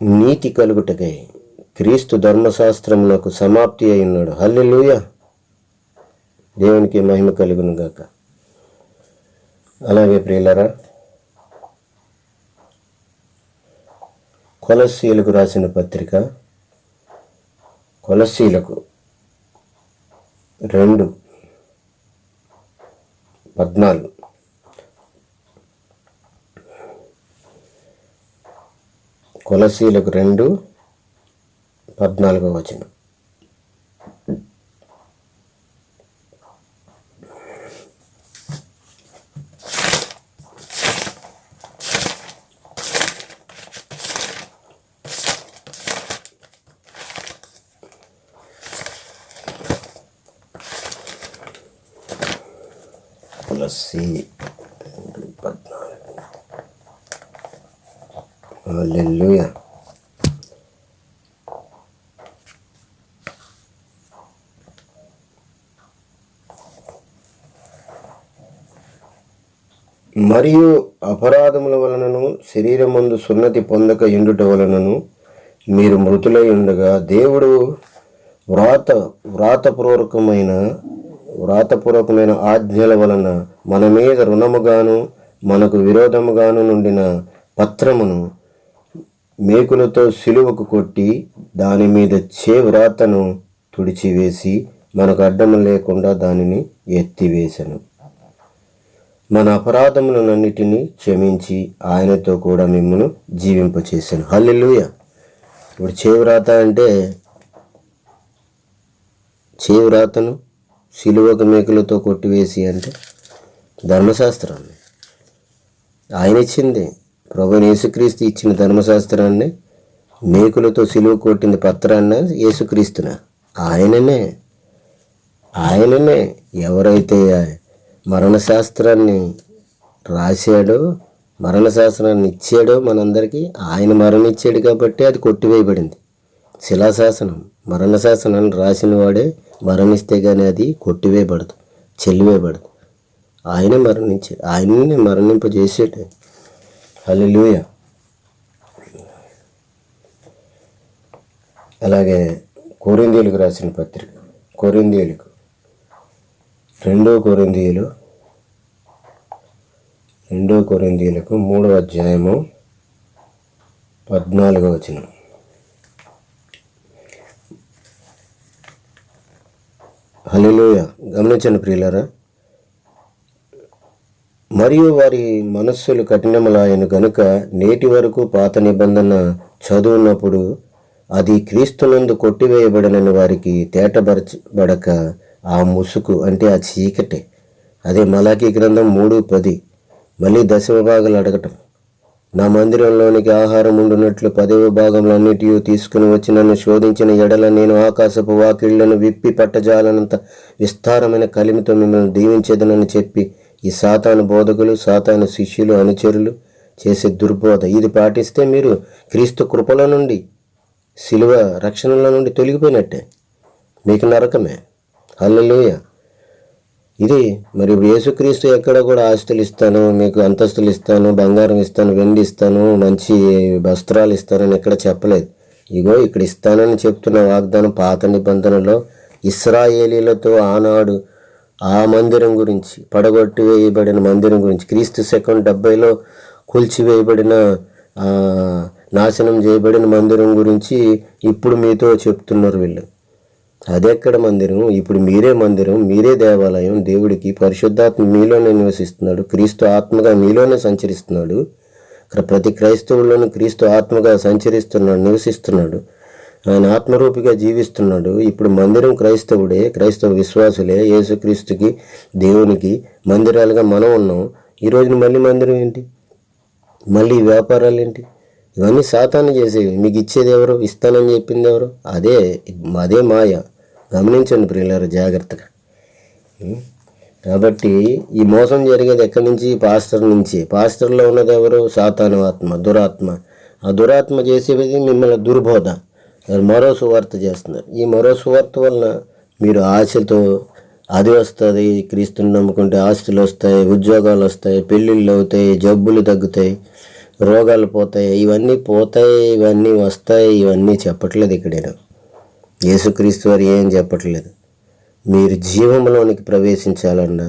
నీతి కలుగుటకై క్రీస్తు ధర్మశాస్త్రమునకు సమాప్తి అయి ఉన్నాడు. హల్లెలూయా, దేవునికి మహిమ కలుగును గాక. అలాగే ప్రియులారా, కొలస్సీలకు రాసిన పత్రిక, కొలస్సీలకు 2:14. కొలస్సీలకు 2:14 వచనం. కొలస్సీ 2:14. హల్లెలూయా. మరియు అపరాధముల వలనను శరీరమందు సున్నతి పొందక ఎండుట వలనను మీరు మృతులై ఉండగా, దేవుడు వ్రాతపూర్వకమైన ఆజ్ఞల వలన మన మీద రుణముగాను మనకు విరోధముగాను నుండిన పత్రమును మేకులతో సిలువకు కొట్టి, దాని మీద వ్రాతను తుడిచివేసి, మనకు అడ్డము లేకుండా దానిని ఎత్తివేశను. మన అపరాధములన్నిటినీ క్షమించి ఆయనతో కూడా మిమ్మల్ని జీవింపచేశాను. హల్లెలూయా. ఇప్పుడు చేవ్రాత అంటే, చేవ్రాతను సిలువకు మేకులతో కొట్టివేసి అంటే ధర్మశాస్త్రాన్ని ఆయన ఇచ్చింది. ప్రభువైన యేసుక్రీస్తు ఇచ్చిన ధర్మశాస్త్రాన్ని మేకులతో సిలువ కొట్టింది పత్రాన్న యేసుక్రీస్తున. ఆయననే ఎవరైతే మరణశాస్త్రాన్ని రాశాడో, మరణశాస్త్రాన్ని ఇచ్చాడో మనందరికీ, ఆయన మరణించాడు కాబట్టి అది కొట్టివేయబడింది. శిలాశాసనం, మరణశాసనాన్ని రాసిన వాడే మరణిస్తే కానీ అది కొట్టివేయబడదు, చెల్లివేయబడదు. ఆయనే మరణించాడు, ఆయనని మరణింపజేసాడు. హల్లెలూయా. అలాగే కొరింథీయులకు రాసిన పత్రిక, కొరింథీయులకు 2 కొరింథీయులకు 3వ అధ్యాయము 14వ వచనం. హల్లెలూయా. గమనించండి ప్రియులారా. మరియు వారి మనస్సులు కఠినములాయను గనుక నేటి వరకు పాత నిబంధన చదువున్నప్పుడు అది క్రీస్తునందు కొట్టివేయబడనని వారికి తేటపరచబడక ఆ ముసుకు అంటే ఆ చీకటి, అదే మలాకీ గ్రంథం 3:10 మళ్ళీ దశమ భాగాలు అడగటం, నా మందిరంలోనికి ఆహారం ఉండునట్లు 10వ భాగములన్నిటి తీసుకుని వచ్చి నన్ను శోధించిన ఎడల నేను ఆకాశపు వాకిళ్లను విప్పి పట్టజాలనంత విస్తారమైన కలిమితో మిమ్మల్ని దీవించేదనని చెప్పి ఈ సాతాను బోధకులు, సాతాను శిష్యులు, అనుచరులు చేసే దుర్బోధ. ఇది పాటిస్తే మీరు క్రీస్తు కృపల నుండి, శిలువ రక్షణల నుండి తొలగిపోయినట్టే, మీకు నరకమే. హల్లెలూయా. ఇది మరి ఇప్పుడు యేసుక్రీస్తు ఎక్కడ కూడా ఆస్తులు ఇస్తాను, మీకు అంతస్తులు ఇస్తాను, బంగారం ఇస్తాను, వెండి ఇస్తాను, మంచి వస్త్రాలు ఇస్తానని ఎక్కడ చెప్పలేదు. ఇగో ఇక్కడ ఇస్తానని చెప్తున్న వాగ్దానం పాత నిబంధనలో ఇశ్రాయేలీలతో ఆనాడు ఆ మందిరం గురించి, పడగొట్టి వేయబడిన మందిరం గురించి, క్రీస్తు శకం 70లో కూల్చివేయబడిన నాశనం చేయబడిన మందిరం గురించి ఇప్పుడు మీతో చెప్తున్నారు వీళ్ళు. అదెక్కడ మందిరం? ఇప్పుడు మీరే మందిరం, మీరే దేవాలయం. దేవుడికి పరిశుద్ధాత్మ మీలోనే నివసిస్తున్నాడు, క్రీస్తు ఆత్మగా మీలోనే సంచరిస్తున్నాడు. ప్రతి క్రైస్తవుల్లోనూ క్రీస్తు ఆత్మగా సంచరిస్తున్నాడు, నివసిస్తున్నాడు. ఆయన ఆత్మరూపిగా జీవిస్తున్నాడు. ఇప్పుడు మందిరం క్రైస్తవుడే, క్రైస్తవ విశ్వాసులే. యేసుక్రీస్తుకి, దేవునికి మందిరాలుగా మనం ఉన్నాం. ఈరోజు మళ్ళీ మందిరం ఏంటి? మళ్ళీ వ్యాపారాలు ఏంటి? ఇవన్నీ సాతాను చేసేవి. మీకు ఇచ్చేది ఎవరు? ఇస్తానని చెప్పింది ఎవరు? అదే మాయ. గమనించండి ప్రియులారా జాగ్రత్తగా. కాబట్టి ఈ మోసం జరిగేది ఎక్కడి నుంచి? పాస్టర్ నుంచి. పాస్టర్లో ఉన్నది ఎవరు? సాతాను ఆత్మ, దురాత్మ. ఆ దురాత్మ చేసేది మిమ్మల్ని దుర్బోధ, మరో సువార్త చేస్తున్నారు. ఈ మరో సువార్త వలన మీరు ఆశతో అది వస్తుంది, క్రీస్తుని నమ్ముకుంటే ఆస్తులు వస్తాయి, ఉద్యోగాలు వస్తాయి, పెళ్ళిళ్ళు అవుతాయి, జబ్బులు తగ్గుతాయి, రోగాలు పోతాయి, ఇవన్నీ పోతాయి, ఇవన్నీ వస్తాయి, ఇవన్నీ చెప్పట్లేదు. ఇక్కడేనా యేసుక్రీస్తు వారు ఏం చెప్పట్లేదు. మీరు జీవంలోనికి ప్రవేశించాలన్నా,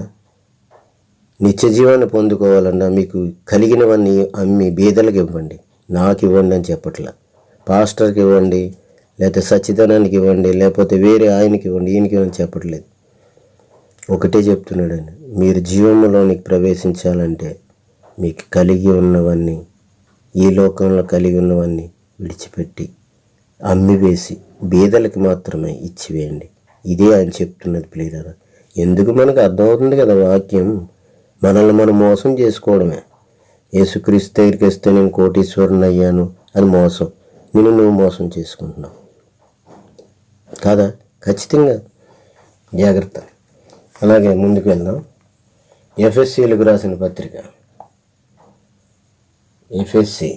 నిత్య జీవాన్ని పొందుకోవాలన్నా మీకు కలిగినవన్నీ అమ్మి బీదలకు ఇవ్వండి, నాకు ఇవ్వండి అని చెప్పట్లా. పాస్టర్కి ఇవ్వండి, లేకపోతే సచ్చిదనానికి ఇవ్వండి, లేకపోతే వేరే ఆయనకి ఇవ్వండి, ఈయనకి ఇవ్వండి చెప్పట్లేదు. ఒకటే చెప్తున్నాడండి, మీరు జీవంలోనికి ప్రవేశించాలంటే మీకు కలిగి ఉన్నవన్నీ, ఈ లోకంలో కలిగి ఉన్నవన్నీ విడిచిపెట్టి అమ్మివేసి బీదలకి మాత్రమే ఇచ్చివేయండి. ఇదే ఆయన చెప్తున్నది ప్రియులారా. ఎందుకు మనకు అర్థమవుతుంది కదా వాక్యం. మనల్ని మనం మోసం చేసుకోవడమే. యేసుక్రీస్తు దగ్గరికి వస్తే నేను కోటీశ్వరుని అయ్యాను అని మోసం. నువ్వు మోసం చేసుకుంటున్నావు కాదా? ఖచ్చితంగా జాగ్రత్త. అలాగే ముందుకు వెళ్దాం. ఎఫెసీలకు రాసిన పత్రిక, ఎఫెసీ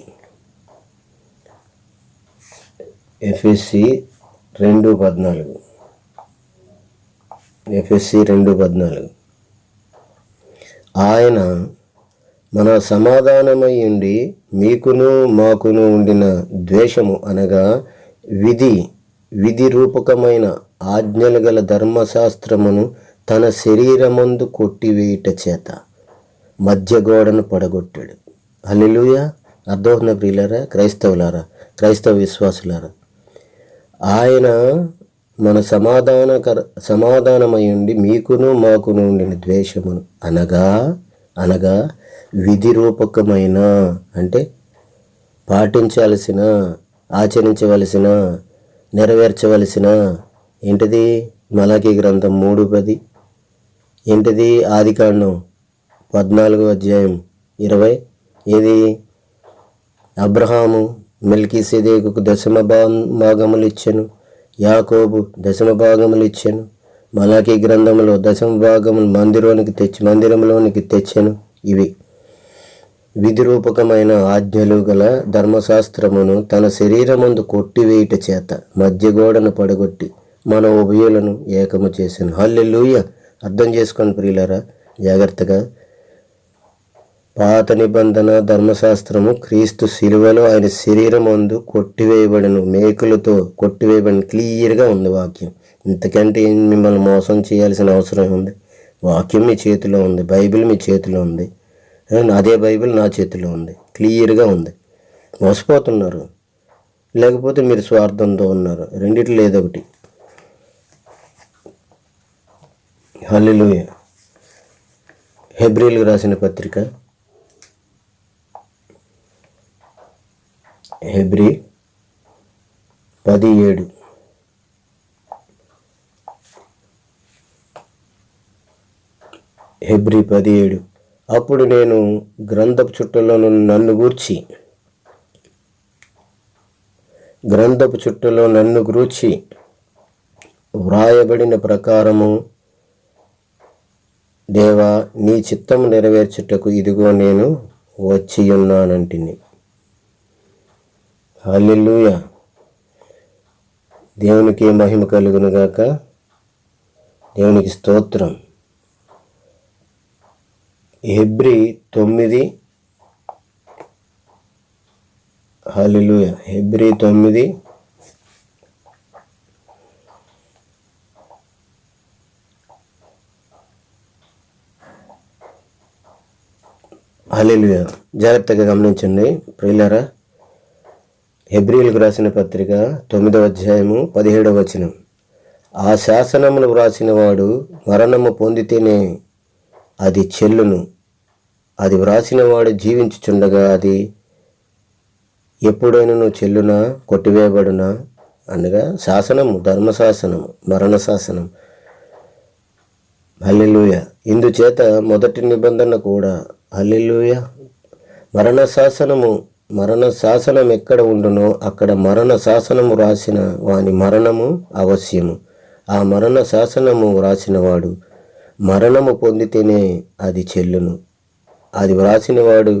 2:14. ఎఫెసీ 2:14. ఆయన మన సమాధానమై ఉండి మీకును మాకును ఉండిన ద్వేషము అనగా విధి రూపకమైన ఆజ్ఞలు గల ధర్మశాస్త్రమును తన శరీరమందు కొట్టివేయుట చేత మధ్య గోడను పడగొట్టాడు. హల్లెలూయా. అర్థమవుతున్న ప్రియులారా, క్రైస్తవులారా, క్రైస్తవ విశ్వాసులారా, ఆయన మన సమాధానమై ఉండి మీకును మాకును ఉండిన ద్వేషమును అనగా విధి రూపకమైన, అంటే పాటించాల్సిన, ఆచరించవలసిన, నెరవేర్చవలసిన ఏంటిది? మలాకీ గ్రంథం 3:10. ఏంటిది? ఆదికాండం 14:20. ఏది? అబ్రహాము మెల్కీసెదెకుకు దశమ భాగములు ఇచ్చెను, యాకోబు దశమ భాగములు ఇచ్చెను. మలాకీ గ్రంథంలో దశమ భాగములు మందిరంలోనికి తెచ్చెను. ఇవి విధి రూపకమైన ఆజ్ఞలు గల ధర్మశాస్త్రమును తన శరీరమందు కొట్టివేయుట చేత మధ్య గోడను పడగొట్టి మన ఉభయులను ఏకము చేశాను. హల్లెలూయా. అర్థం చేసుకోండి ప్రియులారా జాగ్రత్తగా. పాత నిబంధన ధర్మశాస్త్రము క్రీస్తు శిలువలో ఆయన శరీరమందు కొట్టివేయబడిన, మేకులతో కొట్టివేయబడిన. క్లియర్గా ఉంది వాక్యం. ఇంతకంటే మిమ్మల్ని మోసం చేయాల్సిన అవసరం ఉంది? వాక్యం మీ చేతిలో ఉంది, బైబిల్ మీ చేతిలో ఉంది, అదే బైబిల్ నా చేతిలో ఉంది, క్లియర్గా ఉంది. మోసపోతున్నారు, లేకపోతే మీరు స్వార్థంతో ఉన్నారు. రెండిట్లో ఏదో ఒకటి. హల్లెలూయా. హెబ్రీలకు రాసిన పత్రిక, హెబ్రీ 10:7. హెబ్రీ 10:7. అప్పుడు నేను గ్రంథపు చుట్టలో నన్ను గూర్చి వ్రాయబడిన ప్రకారము దేవా, నీ చిత్తము నెరవేర్చుటకు ఇదిగో నేను వచ్చి ఉన్నానంటిని. హల్లెలూయా. దేవునికి మహిమ కలుగును గాక. దేవునికి స్తోత్రం. హెబ్రీ 9, హల్లెలూయా. హెబ్రీ 9 హల్లెలూయా. జాగ్రత్తగా గమనించండి ప్రియులారా. హెబ్రీయులకు రాసిన పత్రిక 9వ అధ్యాయము 17వ వచనం. ఆ శాసనమును వ్రాసిన వాడు మరణము పొందితేనే అది చెల్లును. అది వ్రాసిన వాడు జీవించుచుండగా అది ఎప్పుడైనా చెల్లునా, కొట్టివేయబడునా అనగా శాసనము, ధర్మశాసనము, మరణ శాసనం. హల్లెలూయా. ఇందుచేత మొదటి నిబంధన కూడా హల్లెలూయా మరణ శాసనం ఎక్కడ ఉండునో అక్కడ మరణ శాసనము రాసిన వాని మరణము అవశ్యము. ఆ మరణ శాసనము వ్రాసిన వాడు మరణము పొందితేనే అది చెల్లును. అది వ్రాసిన వాడు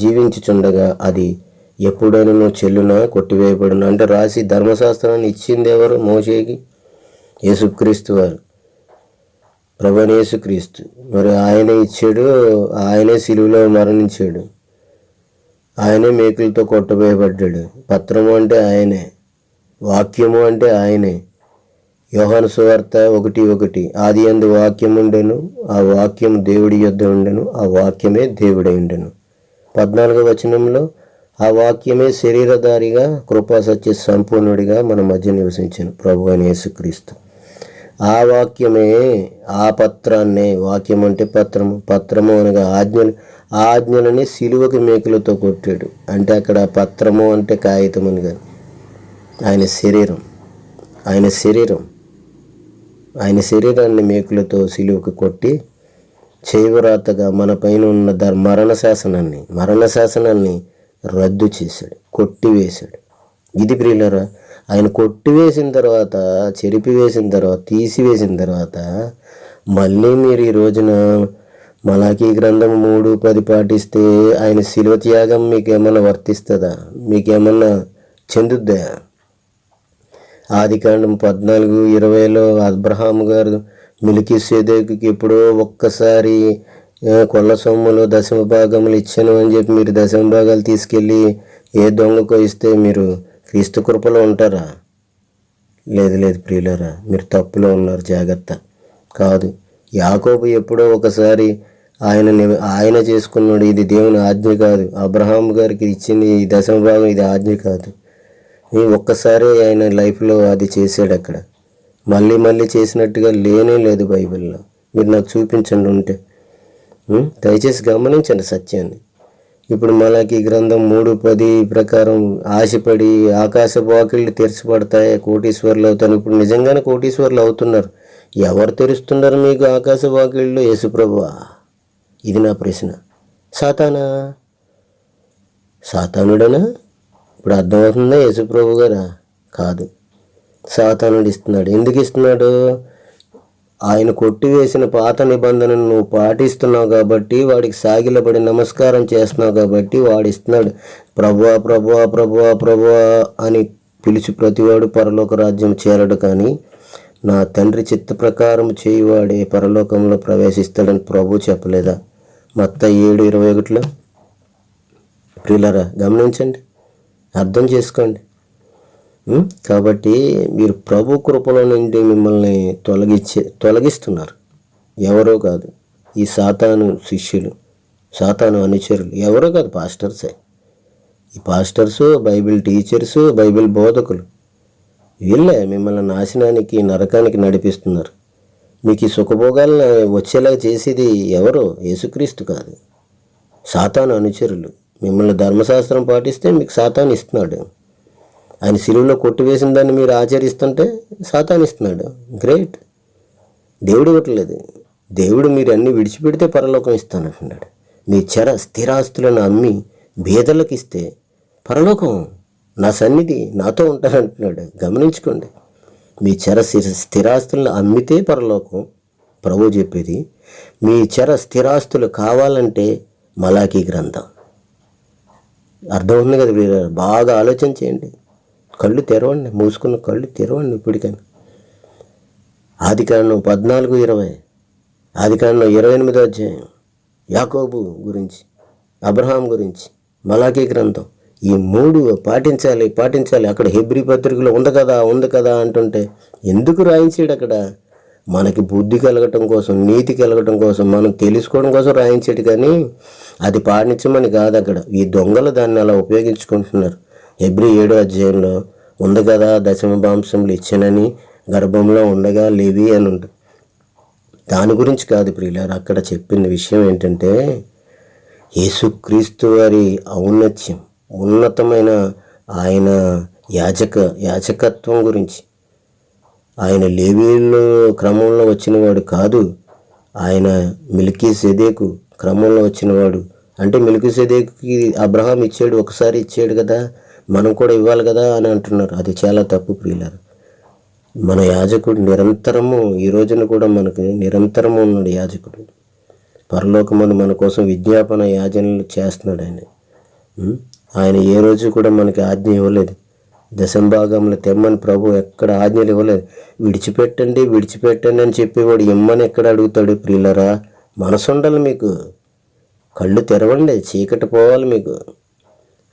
జీవించుచుండగా అది ఎప్పుడైనా చెల్లునా, కొట్టివేయబడును. అంటే రాసి ధర్మశాస్త్రాన్ని ఇచ్చింది ఎవరు? మోషేకి యేసుక్రీస్తు వారు, ప్రభువైన యేసుక్రీస్తు. మరి ఆయనే ఇచ్చాడు, ఆయనే సిలువలో మరణించాడు, ఆయనే మేకులతో కొట్టబోయబడ్డాడు. పత్రము అంటే ఆయనే, వాక్యము అంటే ఆయనే. యోహాను సువార్త 1:1 ఆదియందు వాక్యం ఉండెను, ఆ వాక్యము దేవుడి యొద్ద ఉండెను, ఆ వాక్యమే దేవుడై ఉండెను. 14వ వచనంలో ఆ వాక్యమే శరీరధారిగా కృపా సత్య సంపూర్ణుడిగా మన మధ్య నివసించాను, ప్రభువైన యేసుక్రీస్తు. ఆ వాక్యమే, ఆ పత్రాన్నే, వాక్యం అంటే పత్రము అనగా ఆజ్ఞలని సిలువకి మేకులతో కొట్టాడు. అంటే అక్కడ పత్రము అంటే కాగితం అని కాదు, ఆయన శరీరాన్ని మేకులతో సిలువకి కొట్టి చేయురాతగా మన పైన ఉన్న మరణ శాసనాన్ని రద్దు చేశాడు, కొట్టివేశాడు. ఇది ప్రియులరా, ఆయన కొట్టివేసిన తర్వాత, చెరిపివేసిన తర్వాత, తీసివేసిన తర్వాత మళ్ళీ మీరు ఈ రోజున మలాకీ గ్రంథం 3:10 పాటిస్తే ఆయన శిలువ త్యాగం మీకేమన్నా వర్తిస్తుందా? మీకేమన్నా చెందుద్దా? ఆదికాండం 14:20లో అబ్రహాము గారు మెల్కీసెదెకుకి ఎప్పుడో ఒక్కసారి కొల్ల సొమ్ములు 10వ భాగములు ఇచ్చాను అని చెప్పి మీరు 10వ భాగాలు తీసుకెళ్ళి ఏ దొంగకో ఇస్తే మీరు క్రీస్తు కృపలో ఉంటారా? లేదు ప్రియులారా, మీరు ఉన్నారు. జాగ్రత్త. కాదు, యాకోబు ఎప్పుడో ఒకసారి ఆయన చేసుకున్నాడు. ఇది దేవుని ఆజ్ఞ కాదు. అబ్రహాం గారికి ఇచ్చింది ఈ 10వ భాగం, ఇది ఆజ్ఞ కాదు. ఒక్కసారి ఆయన లైఫ్లో అది చేశాడు. అక్కడ మళ్ళీ చేసినట్టుగా లేదు బైబిల్లో. మీరు నాకు చూపించండి ఉంటే. దయచేసి గమనించండి సత్యాన్ని. ఇప్పుడు మలాకీ గ్రంథం 3:10 ప్రకారం ఆశపడి ఆకాశ వాకిళ్ళు తెరచబడతాయి, కోటీశ్వర్లు అవుతాను. ఇప్పుడు నిజంగానే కోటీశ్వర్లు అవుతున్నారు. ఎవరు తెరుస్తున్నారు మీకు ఆకాశ వాకిళ్ళు? యేసుప్రభువా? ఇది నా ప్రశ్న. సాతానుడనా? ఇప్పుడు అర్థమవుతుందా? యేసుప్రభు గారా? కాదు, సాతానుడు ఇస్తున్నాడు. ఎందుకు ఇస్తున్నాడు? ఆయన కొట్టివేసిన పాత నిబంధనను నువ్వు పాటిస్తున్నావు కాబట్టి, వాడికి సాగిలపడి నమస్కారం చేస్తున్నావు కాబట్టి వాడు ఇస్తున్నాడు. ప్రభువా ప్రభువా ప్రభువా ప్రభువా అని పిలిచి ప్రతివాడు పరలోక రాజ్యం చేరడు, కానీ నా తండ్రి చిత్త ప్రకారం చేయువాడే పరలోకంలో ప్రవేశిస్తాడని ప్రభు చెప్పలేదా? మత్తయి 7:21లో. ప్రియులారా, గమనించండి, అర్థం చేసుకోండి. కాబట్టి మీరు ప్రభు కృపలో నుండి మిమ్మల్ని తొలగిస్తున్నారు. ఎవరో కాదు, ఈ సాతాను శిష్యులు, సాతాను అనుచరులు, ఎవరో కాదు, పాస్టర్సే. ఈ పాస్టర్సు, బైబిల్ టీచర్సు, బైబిల్ బోధకులు, వీళ్ళే మిమ్మల్ని నాశనానికి, నరకానికి నడిపిస్తున్నారు. మీకు ఈ సుఖభోగాలను వచ్చేలా చేసేది ఎవరో? యేసుక్రీస్తు కాదు, సాతాను అనుచరులు. మిమ్మల్ని ధర్మశాస్త్రం పాటిస్తే మీకు సాతాను ఇస్తున్నాడు. ఆయన శిలువలో కొట్టివేసిన దాన్ని మీరు ఆచరిస్తుంటే సాతాను ఇస్తున్నాడు. గ్రేట్. దేవుడు ఇవ్వట్లేదు. దేవుడు మీరు అన్నీ విడిచిపెడితే పరలోకం ఇస్తానంటున్నాడు. మీ చర స్థిరాస్తులను అమ్మి బీదలకు ఇస్తే పరలోకం నా సన్నిధి నాతో ఉంటారంటున్నాడు. గమనించుకోండి, మీ చర స్థిరాస్తులను అమ్మితే పరలోకం ప్రభు చెప్పేది. మీ చర స్థిరాస్తులు కావాలంటే మలాకీ గ్రంథం. అర్థం ఉంది కదా, బాగా ఆలోచన చేయండి. కళ్ళు తెరవండి, మూసుకున్న కళ్ళు తెరవండి ఇప్పటికైనా. ఆదికాండం 14:20, ఆదికాండం 28వ అధ్యాయం యాకోబు గురించి, అబ్రహాం గురించి, మలాకీ గ్రంథం, ఈ 3 పాటించాలి. అక్కడ హెబ్రీ పత్రికలో ఉంది కదా అంటుంటే ఎందుకు రాయించాడు? అక్కడ మనకి బుద్ధి కలగటం కోసం, నీతి కలగటం కోసం, మనం తెలుసుకోవడం కోసం రాయించాడు, కానీ అది పాటించమని కాదు. అక్కడ ఈ దొంగలు దాన్ని అలా ఉపయోగించుకుంటున్నారు. హెబ్రీ 7వ అధ్యాయంలో ఉంది కదా, దశమ మాంసములు ఇచ్చానని గర్భంలో ఉండగా లేవి అని ఉంటుంది. దాని గురించి కాదు ప్రియులారు. అక్కడ చెప్పిన విషయం ఏంటంటే యేసుక్రీస్తు వారి ఔన్నత్యం, ఉన్నతమైన ఆయన యాజకత్వం గురించి. ఆయన లేవీయుల క్రమంలో వచ్చినవాడు కాదు, ఆయన మెల్కీసెదెకు క్రమంలో వచ్చినవాడు. అంటే మెల్కీసెదెకుకి అబ్రహాం ఇచ్చాడు, ఒకసారి ఇచ్చాడు కదా, మనం కూడా ఇవ్వాలి కదా అని అంటున్నారు. అది చాలా తప్పు ప్రియులారు. మన యాజకుడు నిరంతరము, ఈ రోజున కూడా మనకు నిరంతరము ఉన్నాడు యాజకుడు. పరలోకమును మన కోసం విజ్ఞాపన యాజనలు చేస్తున్నాడు ఆయన. ఆయన ఏ రోజు కూడా మనకి ఆజ్ఞ ఇవ్వలేదు. దశంభాగంలో తెమ్మని ప్రభు ఎక్కడ ఆజ్ఞలు ఇవ్వలేదు. విడిచిపెట్టండి అని చెప్పేవాడు ఇమ్మని ఎక్కడ అడుగుతాడు ప్రియులరా? మనసు ఉండాలి మీకు, కళ్ళు తెరవండి, చీకటి పోవాలి మీకు.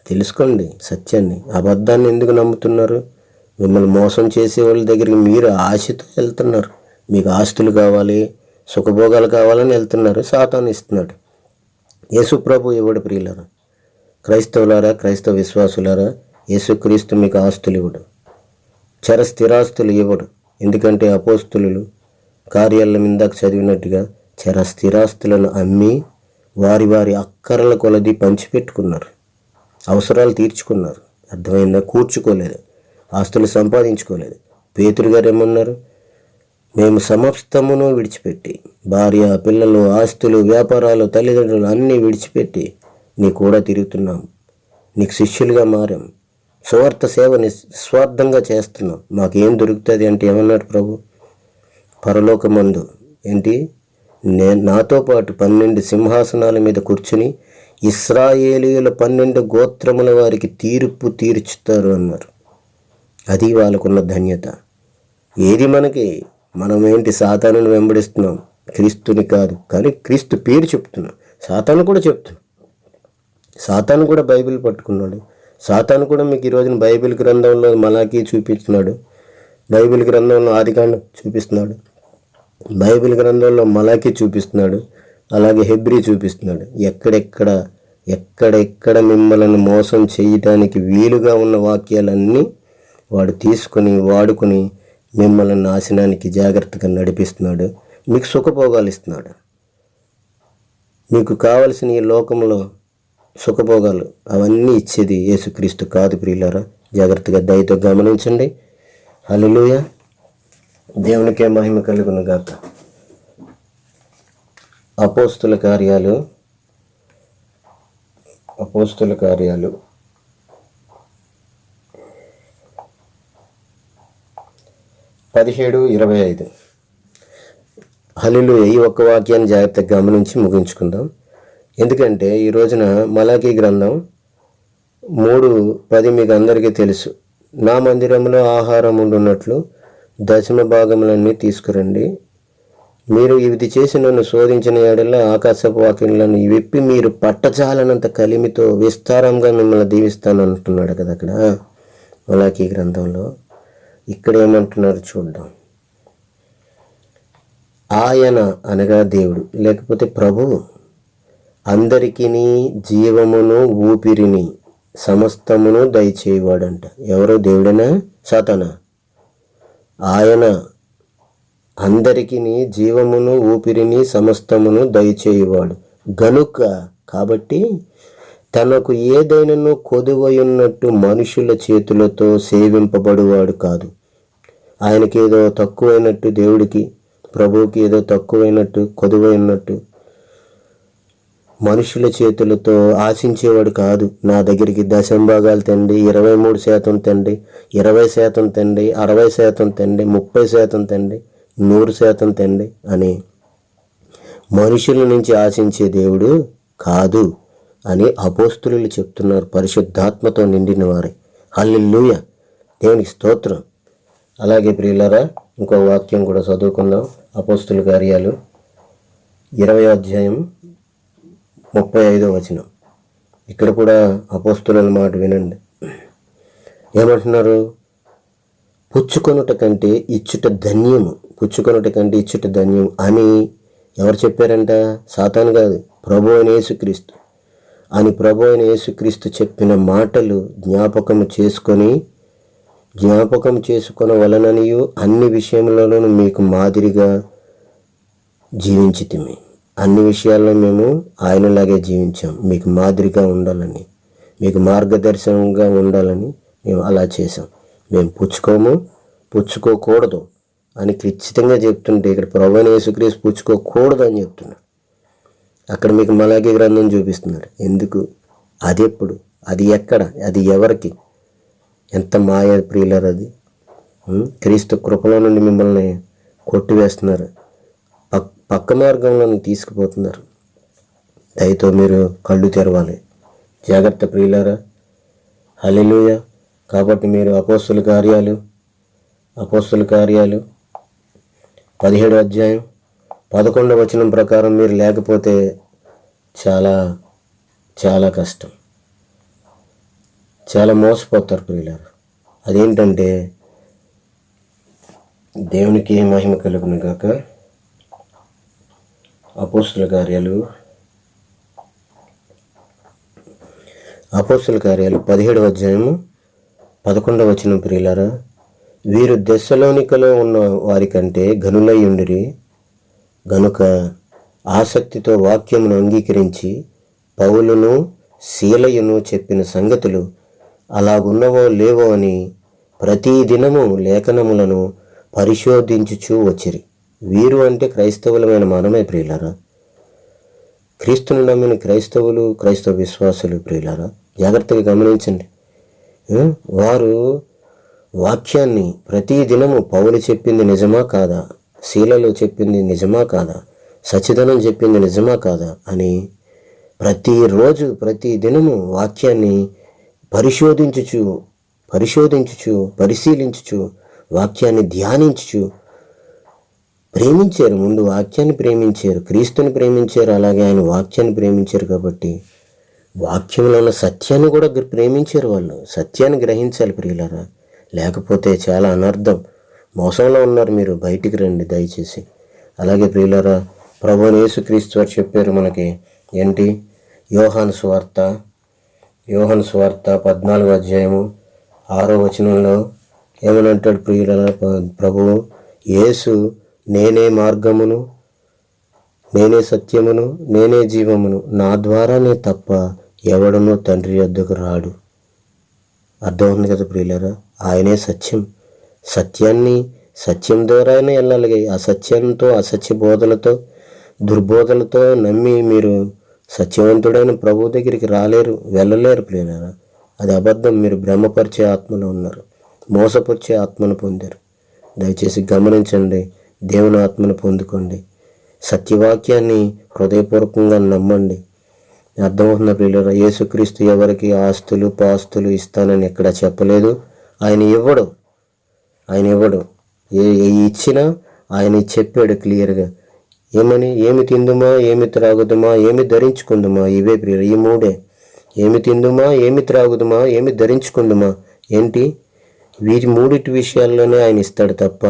తెలుసుకోండి సత్యాన్ని. అబద్ధాన్ని ఎందుకు నమ్ముతున్నారు? మిమ్మల్ని మోసం చేసే వాళ్ళ దగ్గరికి మీరు ఆశతో వెళ్తున్నారు. మీకు ఆస్తులు కావాలి, సుఖభోగాలు కావాలని వెళ్తున్నారు. సాతాను ఇస్తున్నాడు, యేసు ప్రభు ఇవ్వడు ప్రియులరా. క్రైస్తవులారా, క్రైస్తవ విశ్వాసులారా, యేసుక్రీస్తు మీకు ఆస్తులు ఇవ్వడు, చర స్థిరాస్తులు ఇవ్వడు. ఎందుకంటే అపోస్తులు కార్యాల మీదకు చదివినట్టుగా చర స్థిరాస్తులను అమ్మి వారి అక్కరల కొలది పంచిపెట్టుకున్నారు, అవసరాలు తీర్చుకున్నారు. అర్థమైందా? కూర్చుకోలేదు, ఆస్తులు సంపాదించుకోలేదు. పేతురు గారు ఏమన్నారు? మేము సమస్తమును విడిచిపెట్టి, భార్య, పిల్లలు, ఆస్తులు, వ్యాపారాలు, తల్లిదండ్రులు అన్నీ విడిచిపెట్టి నీ కూడా తిరుగుతున్నాం, నీకు శిష్యులుగా మారాం, సువార్త సేవ నిస్వార్థంగా చేస్తున్నాం. మాకేం దొరుకుతుంది అంటే ఏమన్నాడు ప్రభు? పరలోకమందు ఏంటి, నాతో పాటు 12 సింహాసనాల మీద కూర్చుని ఇశ్రాయేలీయుల 12 గోత్రముల వారికి తీర్పు తీర్చుతారు అన్నారు. అది వాళ్ళకున్న ధన్యత. ఏది మనకి? మనం ఏంటి, సాతానుని వెంబడిస్తున్నాం, క్రీస్తుని కాదు. కానీ క్రీస్తు పేరు చెప్తున్నాం. సాతాను కూడా చెప్తున్నాం. సాతాను కూడా బైబిల్ పట్టుకున్నాడు. సాతాను కూడా మీకు ఈ రోజున బైబిల్ గ్రంథంలో మలాకీ చూపిస్తున్నాడు, బైబిల్ గ్రంథంలో ఆదికాండం చూపిస్తున్నాడు, బైబిల్ గ్రంథంలో మలాకీ చూపిస్తున్నాడు, అలాగే హెబ్రీ చూపిస్తున్నాడు. ఎక్కడెక్కడ మిమ్మల్ని మోసం చేయటానికి వీలుగా ఉన్న వాక్యాలన్నీ వాడు తీసుకొని వాడుకొని మిమ్మల్ని నాశనానికి జాగ్రత్తగా నడిపిస్తున్నాడు. మీకు సుఖభోగాలు ఇస్తున్నాడు. మీకు కావలసిన ఈ లోకంలో సుఖభోగాలు అవన్నీ ఇచ్చేది యేసుక్రీస్తు కాదు ప్రియులారా. జాగ్రత్తగా దయతో గమనించండి. హల్లెలూయా, దేవునికే మహిమ కలుగును గాక. అపోస్తుల కార్యాలు 17:25. హల్లెలూయా. ఈ ఒక్క వాక్యాన్ని జాగ్రత్తగా గమనించి ముగించుకుందాం. ఎందుకంటే ఈ రోజున మలాకీ గ్రంథం 3:10 మీకు అందరికీ తెలుసు. నా మందిరంలో ఆహారం ఉండున్నట్లు దశమ భాగములన్నీ తీసుకురండి. మీరు ఇది చేసి నన్ను శోధించిన ఏడల ఆకాశపు వాక్యములను విప్పి మీరు పట్టజాలనంత కలిమితో విస్తారంగా మిమ్మల్ని దీవిస్తాను అంటున్నాడు కదా అక్కడ మలాకీ గ్రంథంలో. ఇక్కడ ఏమంటున్నారు చూద్దాం. ఆయన అనగా దేవుడు, లేకపోతే ప్రభువు, అందరికీ జీవమును ఊపిరిని సమస్తమును దయచేయవాడంట. ఎవరో దేవుడేనా సాతానా? ఆయన అందరికీ జీవమును ఊపిరిని సమస్తమును దయచేయువాడు గనుక, కాబట్టి తనకు ఏదైనాను కొదువయున్నట్టు మనుషుల చేతులతో సేవింపబడువాడు కాదు. ఆయనకి ఏదో తక్కువైనట్టు, దేవుడికి ప్రభువుకి ఏదో తక్కువైనట్టు, కొదువైనట్టు మనుషుల చేతులతో ఆశించేవాడు కాదు. నా దగ్గరికి దశంభాగాలు తండి, 23% తండి, 20% తండి, 60% తండి, 30% తండి, 100% తండి అని మనుషుల నుంచి ఆశించే దేవుడు కాదు అని అపోస్తులు చెప్తున్నారు, పరిశుద్ధాత్మతో నిండిన వారే. హల్లెలూయా, దేవునికి స్తోత్రం. అలాగే ప్రియులారా, ఇంకో వాక్యం కూడా చదువుకుందాం. అపోస్తుల కార్యాలు 20వ అధ్యాయం 35వ వచనం. ఇక్కడ కూడా అపోస్తుల మాట వినండి. ఏమంటున్నారు? పుచ్చుకొనుట కంటే ఇచ్చుట ధన్యము, పుచ్చుకొనుట కంటే ఇచ్చుట ధన్యం అని ఎవరు చెప్పారంట? సాతాను కాదు, ప్రభు అయిన యేసుక్రీస్తు. అని ప్రభు అయిన యేసుక్రీస్తు చెప్పిన మాటలు జ్ఞాపకం చేసుకొన వలననియు అన్ని విషయంలోనూ మీకు మాదిరిగా జీవించితిమి. అన్ని విషయాల్లో మేము ఆయనలాగే జీవించాం. మీకు మాదిరిగా ఉండాలని, మీకు మార్గదర్శనంగా ఉండాలని మేము అలా చేసాం. మేము పుచ్చుకోకూడదు అని ఖచ్చితంగా చెప్తుంటే, ఇక్కడ ప్రభువైన యేసుక్రీస్తు పుచ్చుకోకూడదు అని చెప్తున్నాడు. అక్కడ మీకు మలాకీ గ్రంథం చూపిస్తున్నారు. ఎందుకు? అది ఎప్పుడు? అది ఎక్కడ? అది ఎవరికి? ఎంత మాయ ప్రియులర్ అది. క్రీస్తు కృపలో నుండి మిమ్మల్ని కొట్టివేస్తున్నారు, పక్క మార్గంలో తీసుకుపోతున్నారు. దయతో మీరు కళ్ళు తెరవాలి. జాగ్రత్త ప్రియులారా. హల్లెలూయా. కాబట్టి మీరు అపోస్తుల కార్యాలు 17వ అధ్యాయం 11వ వచనం ప్రకారం మీరు లేకపోతే చాలా చాలా కష్టం, చాలా మోసపోతారు ప్రియులారా. అదేంటంటే, దేవునికి మహిమ కలుగును గాక. అపోస్తుల కార్యాలు 17వ అధ్యాయము 11వ వచనం. ప్రియులారా, వీరు దెస్సలోనికలో ఉన్న వారికంటే ఘనులై ఉండిరి గనుక ఆసక్తితో వాక్యమును అంగీకరించి పౌలును శీలయును చెప్పిన సంగతులు అలాగున్నవో లేవో అని ప్రతి దినము లేఖనములను పరిశోధించుచూ వచ్చిరి. వీరు అంటే క్రైస్తవులమైన మనమే ప్రియులారా. క్రీస్తును నమ్మిన క్రైస్తవ విశ్వాసులు ప్రియులారా, జాగ్రత్తగా గమనించండి. వారు వాక్యాన్ని ప్రతి దినము పౌలు చెప్పింది నిజమా కాదా, శీలలో చెప్పింది నిజమా కాదా, సచ్చిదనం చెప్పింది నిజమా కాదా అని ప్రతిరోజు ప్రతి దినము వాక్యాన్ని పరిశీలించుచు వాక్యాన్ని ధ్యానించుచు ప్రేమించారు. ముందు వాక్యాన్ని ప్రేమించారు, క్రీస్తుని ప్రేమించారు, అలాగే ఆయన వాక్యాన్ని ప్రేమించారు. కాబట్టి వాక్యంలో ఉన్న సత్యాన్ని కూడా ప్రేమించారు. వాళ్ళు సత్యాన్ని గ్రహించాలి ప్రియులారా, లేకపోతే చాలా అనర్థం. మోసంలో ఉన్నారు మీరు, బయటికి రండి దయచేసి. అలాగే ప్రియులారా, ప్రభువైన యేసుక్రీస్తు వారు చెప్పారు మనకి ఏంటి? యోహాను సువార్త 14వ అధ్యాయము 6వ వచనంలో ఏమనంటాడు ప్రియులారా? ప్రభువు యేసు, నేనే మార్గమును, నేనే సత్యమును, నేనే జీవమును, నా ద్వారానే తప్ప ఎవడనో తండ్రి వద్దకు రాడు. అర్థం ఉంది కదా ప్రియులారా? ఆయనే సత్యం. సత్యం ద్వారానే వెళ్ళాలి. అసత్యంతో, అసత్య బోధలతో, దుర్బోధలతో నమ్మి మీరు సత్యవంతుడైన ప్రభు దగ్గరికి రాలేరు, వెళ్ళలేరు ప్రియులారా. అది అబద్ధం. మీరు భ్రమపరిచే ఆత్మలో ఉన్నారు, మోసపరిచే ఆత్మను పొందారు. దయచేసి గమనించండి, దేవుని ఆత్మను పొందుకోండి, సత్యవాక్యాన్ని హృదయపూర్వకంగా నమ్మండి. అర్థమవుతున్న ప్రియులారా, యేసుక్రీస్తు ఎవరికి ఆస్తులు పాస్తులు ఇస్తానని ఎక్కడ చెప్పలేదు. ఆయన ఇవ్వడు. ఇచ్చినా ఆయన చెప్పాడు క్లియర్గా. ఏమి తిందుమా, ఏమి త్రాగుదుమా, ఏమి ధరించుకుందుమా, ఇవే ప్రియులు, ఈ మూడే. ఏమి తిందుమా, ఏమి త్రాగుదుమా, ఏమి ధరించుకుందుమా, ఏంటి? వీటి మూడిటి విషయాల్లోనే ఆయన ఇస్తాడు తప్ప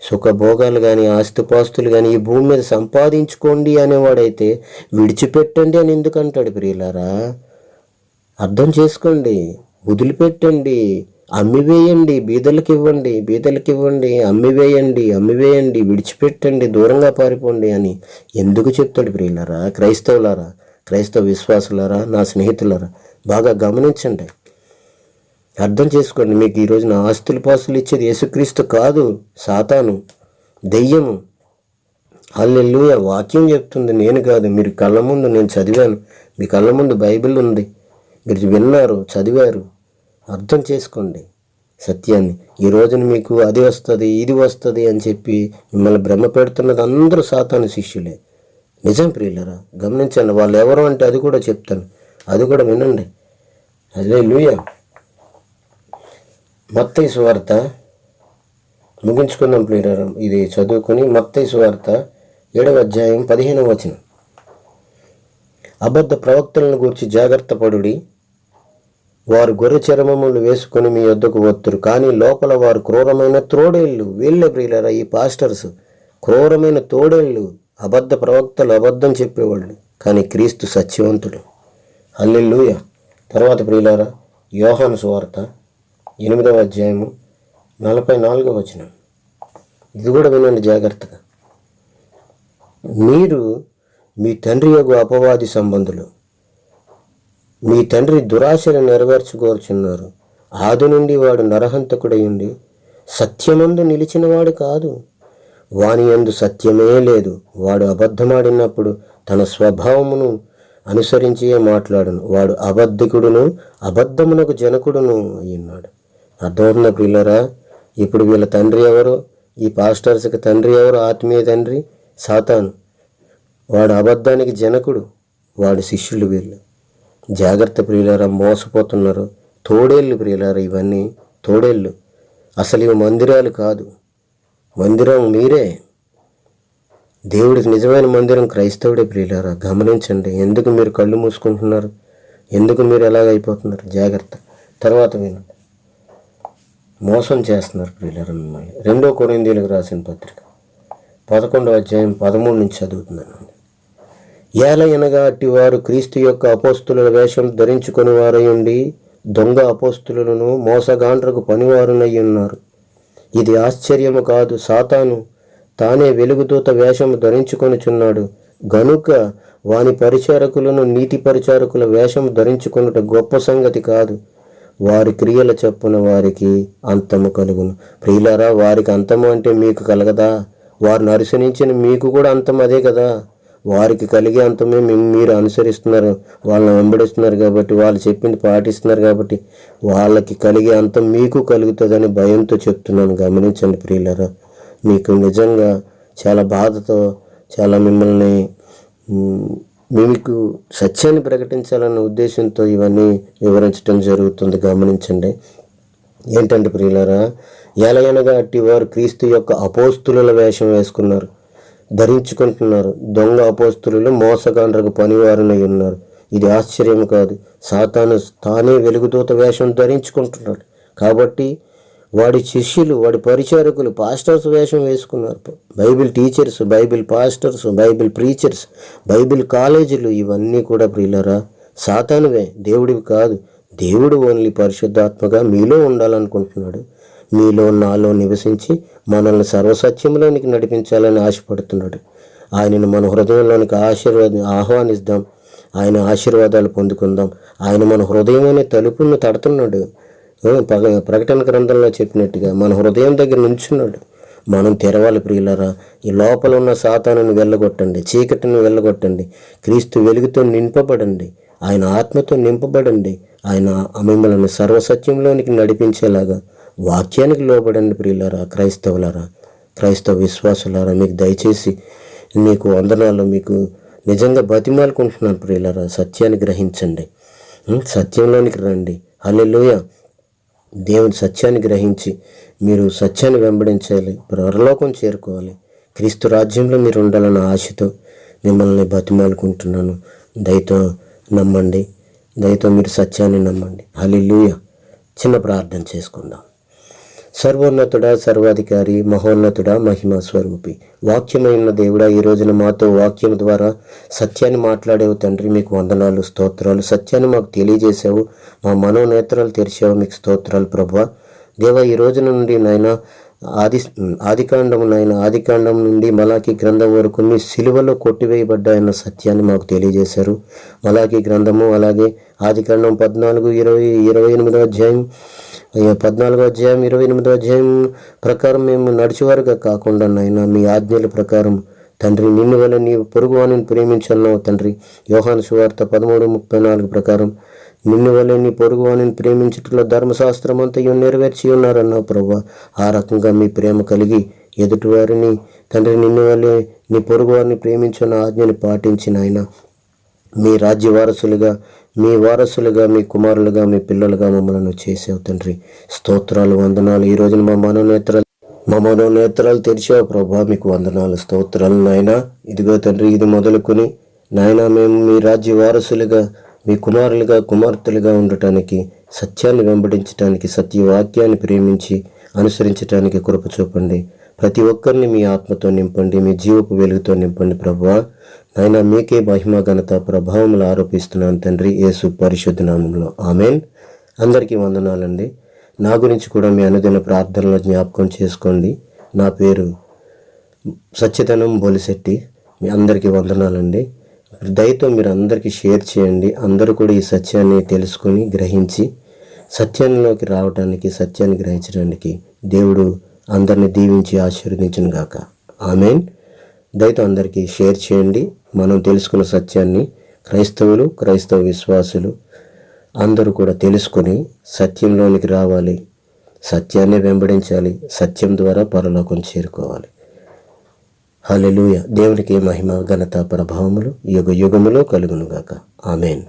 సుఖభోగాలు కానీ ఆస్తిపాస్తులు కానీ ఈ భూమి మీద సంపాదించుకోండి అనేవాడైతే విడిచిపెట్టండి అని ఎందుకు అంటాడు ప్రియులారా? అర్థం చేసుకోండి. వదిలిపెట్టండి, అమ్మివేయండి, బీదలకు ఇవ్వండి, అమ్మివేయండి, విడిచిపెట్టండి, దూరంగా పారిపోండి అని ఎందుకు చెప్తాడు ప్రియులారా? క్రైస్తవ విశ్వాసులారా, నా స్నేహితులారా, బాగా గమనించండి, అర్థం చేసుకోండి. మీకు ఈ రోజున ఆస్తులు పాస్తులు ఇచ్చేది యేసుక్రీస్తు కాదు, సాతాను, దెయ్యము. హల్లెలూయా. వాక్యం చెప్తుంది, నేను కాదు. మీరు కళ్ళ ముందు నేను చదివాను, మీ కళ్ళ ముందు బైబిల్ ఉంది, మీరు విన్నారు, చదివారు. అర్థం చేసుకోండి సత్యాన్ని. ఈ రోజున మీకు అది వస్తుంది ఇది వస్తుంది అని చెప్పి మిమ్మల్ని భ్రమ పెడుతున్నది అందరూ సాతాను శిష్యులే. నిజం ప్రియులరా, గమనించండి. వాళ్ళు ఎవరు అంటే అది కూడా చెప్తాను, అది కూడా వినండి. హల్లెలూయా. మత్తయి సువార్త ముగించుకుందాం ప్రియులరా, ఇది చదువుకొని. మత్తయి సువార్త 7వ అధ్యాయం 15వ వచనం. అబద్ధ ప్రవక్తలను గూర్చి జాగ్రత్త పడుడి. వారు గొర్రె చర్మములు వేసుకొని మీ యొద్దకు వత్తురు, కానీ లోపల వారు క్రూరమైన తోడేళ్ళు. వీళ్ళే ప్రియులరా ఈ పాస్టర్స్, క్రూరమైన తోడేళ్ళు. అబద్ధ ప్రవక్తలు, అబద్ధం చెప్పేవాళ్ళు, కానీ క్రీస్తు సత్యవంతుడు. హల్లెలూయా. తర్వాత ప్రియులారా, యోహాను సువార్త 8వ అధ్యాయము 44వ వచనం. ఇది కూడా వినండి జాగ్రత్తగా. మీరు మీ తండ్రి యొక్క అపవాది సంబంధులు, మీ తండ్రి దురాశను నెరవేర్చుకోరుచున్నారు. ఆది నుండి వాడు నరహంతకుడై ఉండి సత్యమందు నిలిచినవాడు కాదు, వాని యందు సత్యమే లేదు. వాడు అబద్ధమాడినప్పుడు తన స్వభావమును అనుసరించే మాట్లాడును. వాడు అబద్ధికుడును అబద్ధమునకు జనకుడును అయ్యున్నాడు. అర్థమవుతున్న పిల్లరా, ఇప్పుడు వీళ్ళ తండ్రి ఎవరు? ఈ పాస్టర్స్కి తండ్రి ఎవరు? ఆత్మీయ తండ్రి సాతాను. వాడు అబద్ధానికి జనకుడు, వాడు శిష్యులు. వీళ్ళు జాగ్రత్త ప్రియులారా, మోసపోతున్నారు. తోడేళ్ళు ప్రియులారా, ఇవన్నీ తోడేళ్ళు. అసలు ఇవి మందిరాలు కాదు, మందిరం మీరే. దేవుడికి నిజమైన మందిరం క్రైస్తవుడే ప్రియులారా. గమనించండి. ఎందుకు మీరు కళ్ళు మూసుకుంటున్నారు? ఎందుకు మీరు ఎలాగైపోతున్నారు? జాగ్రత్త. తర్వాత వినండి. మోసం చేస్తున్నారు ప్రియులారా మిమ్మల్ని. 2 కొరింథీయులకు రాసిన పత్రిక 11వ అధ్యాయం 13 నుంచి చదువుతున్నాను. ఏలయనగా అట్టి వారు క్రీస్తు యొక్క అపోస్తుల వేషం ధరించుకొని వారై ఉండి దొంగ అపోస్తులను మోసగాండ్రకు పనివారునై ఉన్నారు. ఇది ఆశ్చర్యము కాదు. సాతాను తానే వెలుగుదూత వేషము ధరించుకొనుచున్నాడు గనుక వాని పరిచారకులను నీతి పరిచారకుల వేషము ధరించుకొనుట గొప్ప సంగతి కాదు. వారి క్రియల చొప్పున వారికి అంతము కలుగును. ప్రియులారా, వారికి అంతము అంటే మీకు కలగదా? వారిని అనుసరించిన మీకు కూడా అంతం అదే కదా. వారికి కలిగే అంతమే మీరు అనుసరిస్తున్నారు, వాళ్ళని వెంబడిస్తున్నారు కాబట్టి, వాళ్ళు చెప్పింది పాటిస్తున్నారు కాబట్టి వాళ్ళకి కలిగే అంతం మీకు కలుగుతుందని భయంతో చెప్తున్నాను. గమనించండి ప్రియులారా, మీకు నిజంగా చాలా బాధతో, చాలా మిమ్మల్ని మీకు సత్యాన్ని ప్రకటించాలన్న ఉద్దేశంతో ఇవన్నీ వివరించడం జరుగుతుంది. గమనించండి. ఏంటంటే ప్రియులారా, ఎలయనగా అట్టి వారు క్రీస్తు యొక్క అపోస్తుల వేషం వేసుకున్నారు, ధరించుకుంటున్నారు. దొంగ అపోస్తులు మోసగాండ్రకు పనివారునై ఉన్నారు. ఇది ఆశ్చర్యం కాదు. సాతాను తానే వెలుగుదూత వేషం ధరించుకుంటున్నాడు కాబట్టి వాడి శిష్యులు, వాడి పరిచారకులు పాస్టర్స్ వేషం వేసుకున్నారు. Bible teachers, Bible pastors, Bible preachers, Bible కాలేజీలు, ఇవన్నీ కూడా ప్రియులరా సాతానువే, దేవుడివి కాదు. దేవుడు ఓన్లీ పరిశుద్ధాత్మగా మీలో ఉండాలనుకుంటున్నాడు. మీలో నాలో నివసించి మనల్ని సర్వసత్యంలోనికి నడిపించాలని ఆశపడుతున్నాడు. ఆయనను మన హృదయంలోనికి ఆహ్వానిద్దాం. ఆయన ఆశీర్వాదాలు పొందుకుందాం. ఆయన మన హృదయం అనే తలుపును తడుతున్నాడు. ప్రకటన గ్రంథంలో చెప్పినట్టుగా మన హృదయం దగ్గర నుంచున్నాడు. మనం తెరవాలి ప్రియులరా. ఈ లోపల ఉన్న సాతానుని వెళ్ళగొట్టండి, చీకటిని వెళ్ళగొట్టండి. క్రీస్తు వెలుగుతో నింపబడండి, ఆయన ఆత్మతో నింపబడండి. ఆయన మిమ్మల్ని సర్వసత్యంలోనికి నడిపించేలాగా వాక్యానికి లోబడండి ప్రియులారా. క్రైస్తవులారా, క్రైస్తవ విశ్వాసులారా, మీకు దయచేసి మీకు వందనాలు. మీకు నిజంగా బతిమాలుకుంటున్నాను ప్రియులారా, సత్యాన్ని గ్రహించండి, సత్యంలోనికి రండి. హల్లెలూయా. దేవుని సత్యాన్ని గ్రహించి మీరు సత్యాన్ని వెంబడించాలి, పరలోకం చేరుకోవాలి, క్రీస్తు రాజ్యంలో మీరు ఉండాలన్న ఆశతో మిమ్మల్ని బతిమాలుకుంటున్నాను. దయతో నమ్మండి, దయతో మీరు సత్యాన్ని నమ్మండి. హల్లెలూయా. చిన్న ప్రార్థన చేసుకుందాం. సర్వోన్నతుడా, సర్వాధికారి, మహోన్నతుడా, మహిమా స్వరూపి, వాక్యమైన దేవుడా, ఈ రోజున మాతో వాక్యం ద్వారా సత్యాన్ని మాట్లాడేవు తండ్రి. మీకు వందనాలు, స్తోత్రాలు. సత్యాన్ని మాకు తెలియజేసావు, మా మనోనేత్రాలు తెరిచావు. మీకు స్తోత్రాలు ప్రభువా. దేవా, ఈ రోజున నుండి నాయన ఆదికాండం నుండి మలాకీ గ్రంథం వరకు మీ సిలువలో కొట్టివేయబడ్డాయన్న సత్యాన్ని మాకు తెలియజేశారు. మలాకీ గ్రంథము, అలాగే ఆదికాండం 14:28 అధ్యాయం, 14వ అధ్యాయం 28వ అధ్యాయం ప్రకారం మేము నడిచేవారుగా కాకుండా నాయన మీ ఆజ్ఞల ప్రకారం తండ్రి నిన్ను వల్ల నీ పొరుగువానిని ప్రేమించాలన్నావు తండ్రి. యోహాను సువార్త 13:34 ప్రకారం నిన్ను వల్ల నీ పొరుగువానిని ప్రేమించుటలో ధర్మశాస్త్రం అంతయు నెరవేర్చి ఉన్నారన్నావు ప్రభువా. ఆ రకంగా మీ ప్రేమ కలిగి ఎదుటివారిని తండ్రి నిన్ను వల్లే నీ పొరుగువారిని ప్రేమించిన ఆజ్ఞని పాటించిన ఆయన మీ రాజ్య వారసులుగా, మీ వారసులుగా, మీ కుమారులుగా, మీ పిల్లలుగా మమ్మల్ని చేసావు తండ్రి. స్తోత్రాలు, వందనాలు. ఈ రోజున మా మనోనేత్రాలు తెరిచావు ప్రభా, మీకు వందనాలు, స్తోత్రాలు నాయన. ఇదిగో తండ్రి, ఇది మొదలుకొని నాయన మేము మీ రాజ్య వారసులుగా, మీ కుమారులుగా, కుమార్తెలుగా ఉండటానికి, సత్యాన్ని వెంబడించటానికి, సత్యవాక్యాన్ని ప్రేమించి అనుసరించటానికి కృప చూపండి. ప్రతి ఒక్కరిని మీ ఆత్మతో నింపండి, మీ జీవపు వెలుగుతో నింపండి ప్రభువా. నాయన మీకే మహిమ, ఘనత, ప్రభావములు ఆరోపిస్తున్నాను తండ్రి, యేసు పరిశుద్ధ నామములో ఆమేన్. అందరికీ వందనాలండి. నా గురించి కూడా మీ అనుదిన ప్రార్థనలో జ్ఞాపకం చేసుకోండి. నా పేరు సత్యధనం బోలిశెట్టి. మీ అందరికీ వందనాలండి. దయతో మీరు అందరికీ షేర్ చేయండి. అందరూ కూడా ఈ సత్యాన్ని తెలుసుకొని గ్రహించి సత్యంలోకి రావడానికి, సత్యాన్ని గ్రహించడానికి దేవుడు అందరిని దీవించి ఆశీర్వదించును గాక. ఆమేన్. దయతో అందరికీ షేర్ చేయండి. మనం తెలుసుకున్న సత్యాన్ని క్రైస్తవ విశ్వాసులు అందరూ కూడా తెలుసుకొని సత్యంలోనికి రావాలి, సత్యాన్ని వెంబడించాలి, సత్యం ద్వారా పరలోకం చేరుకోవాలి. హల్లెలూయా. దేవునికి మహిమ, ఘనత, ప్రభావములు యుగ యుగములో కలుగును గాక. ఆమేన్.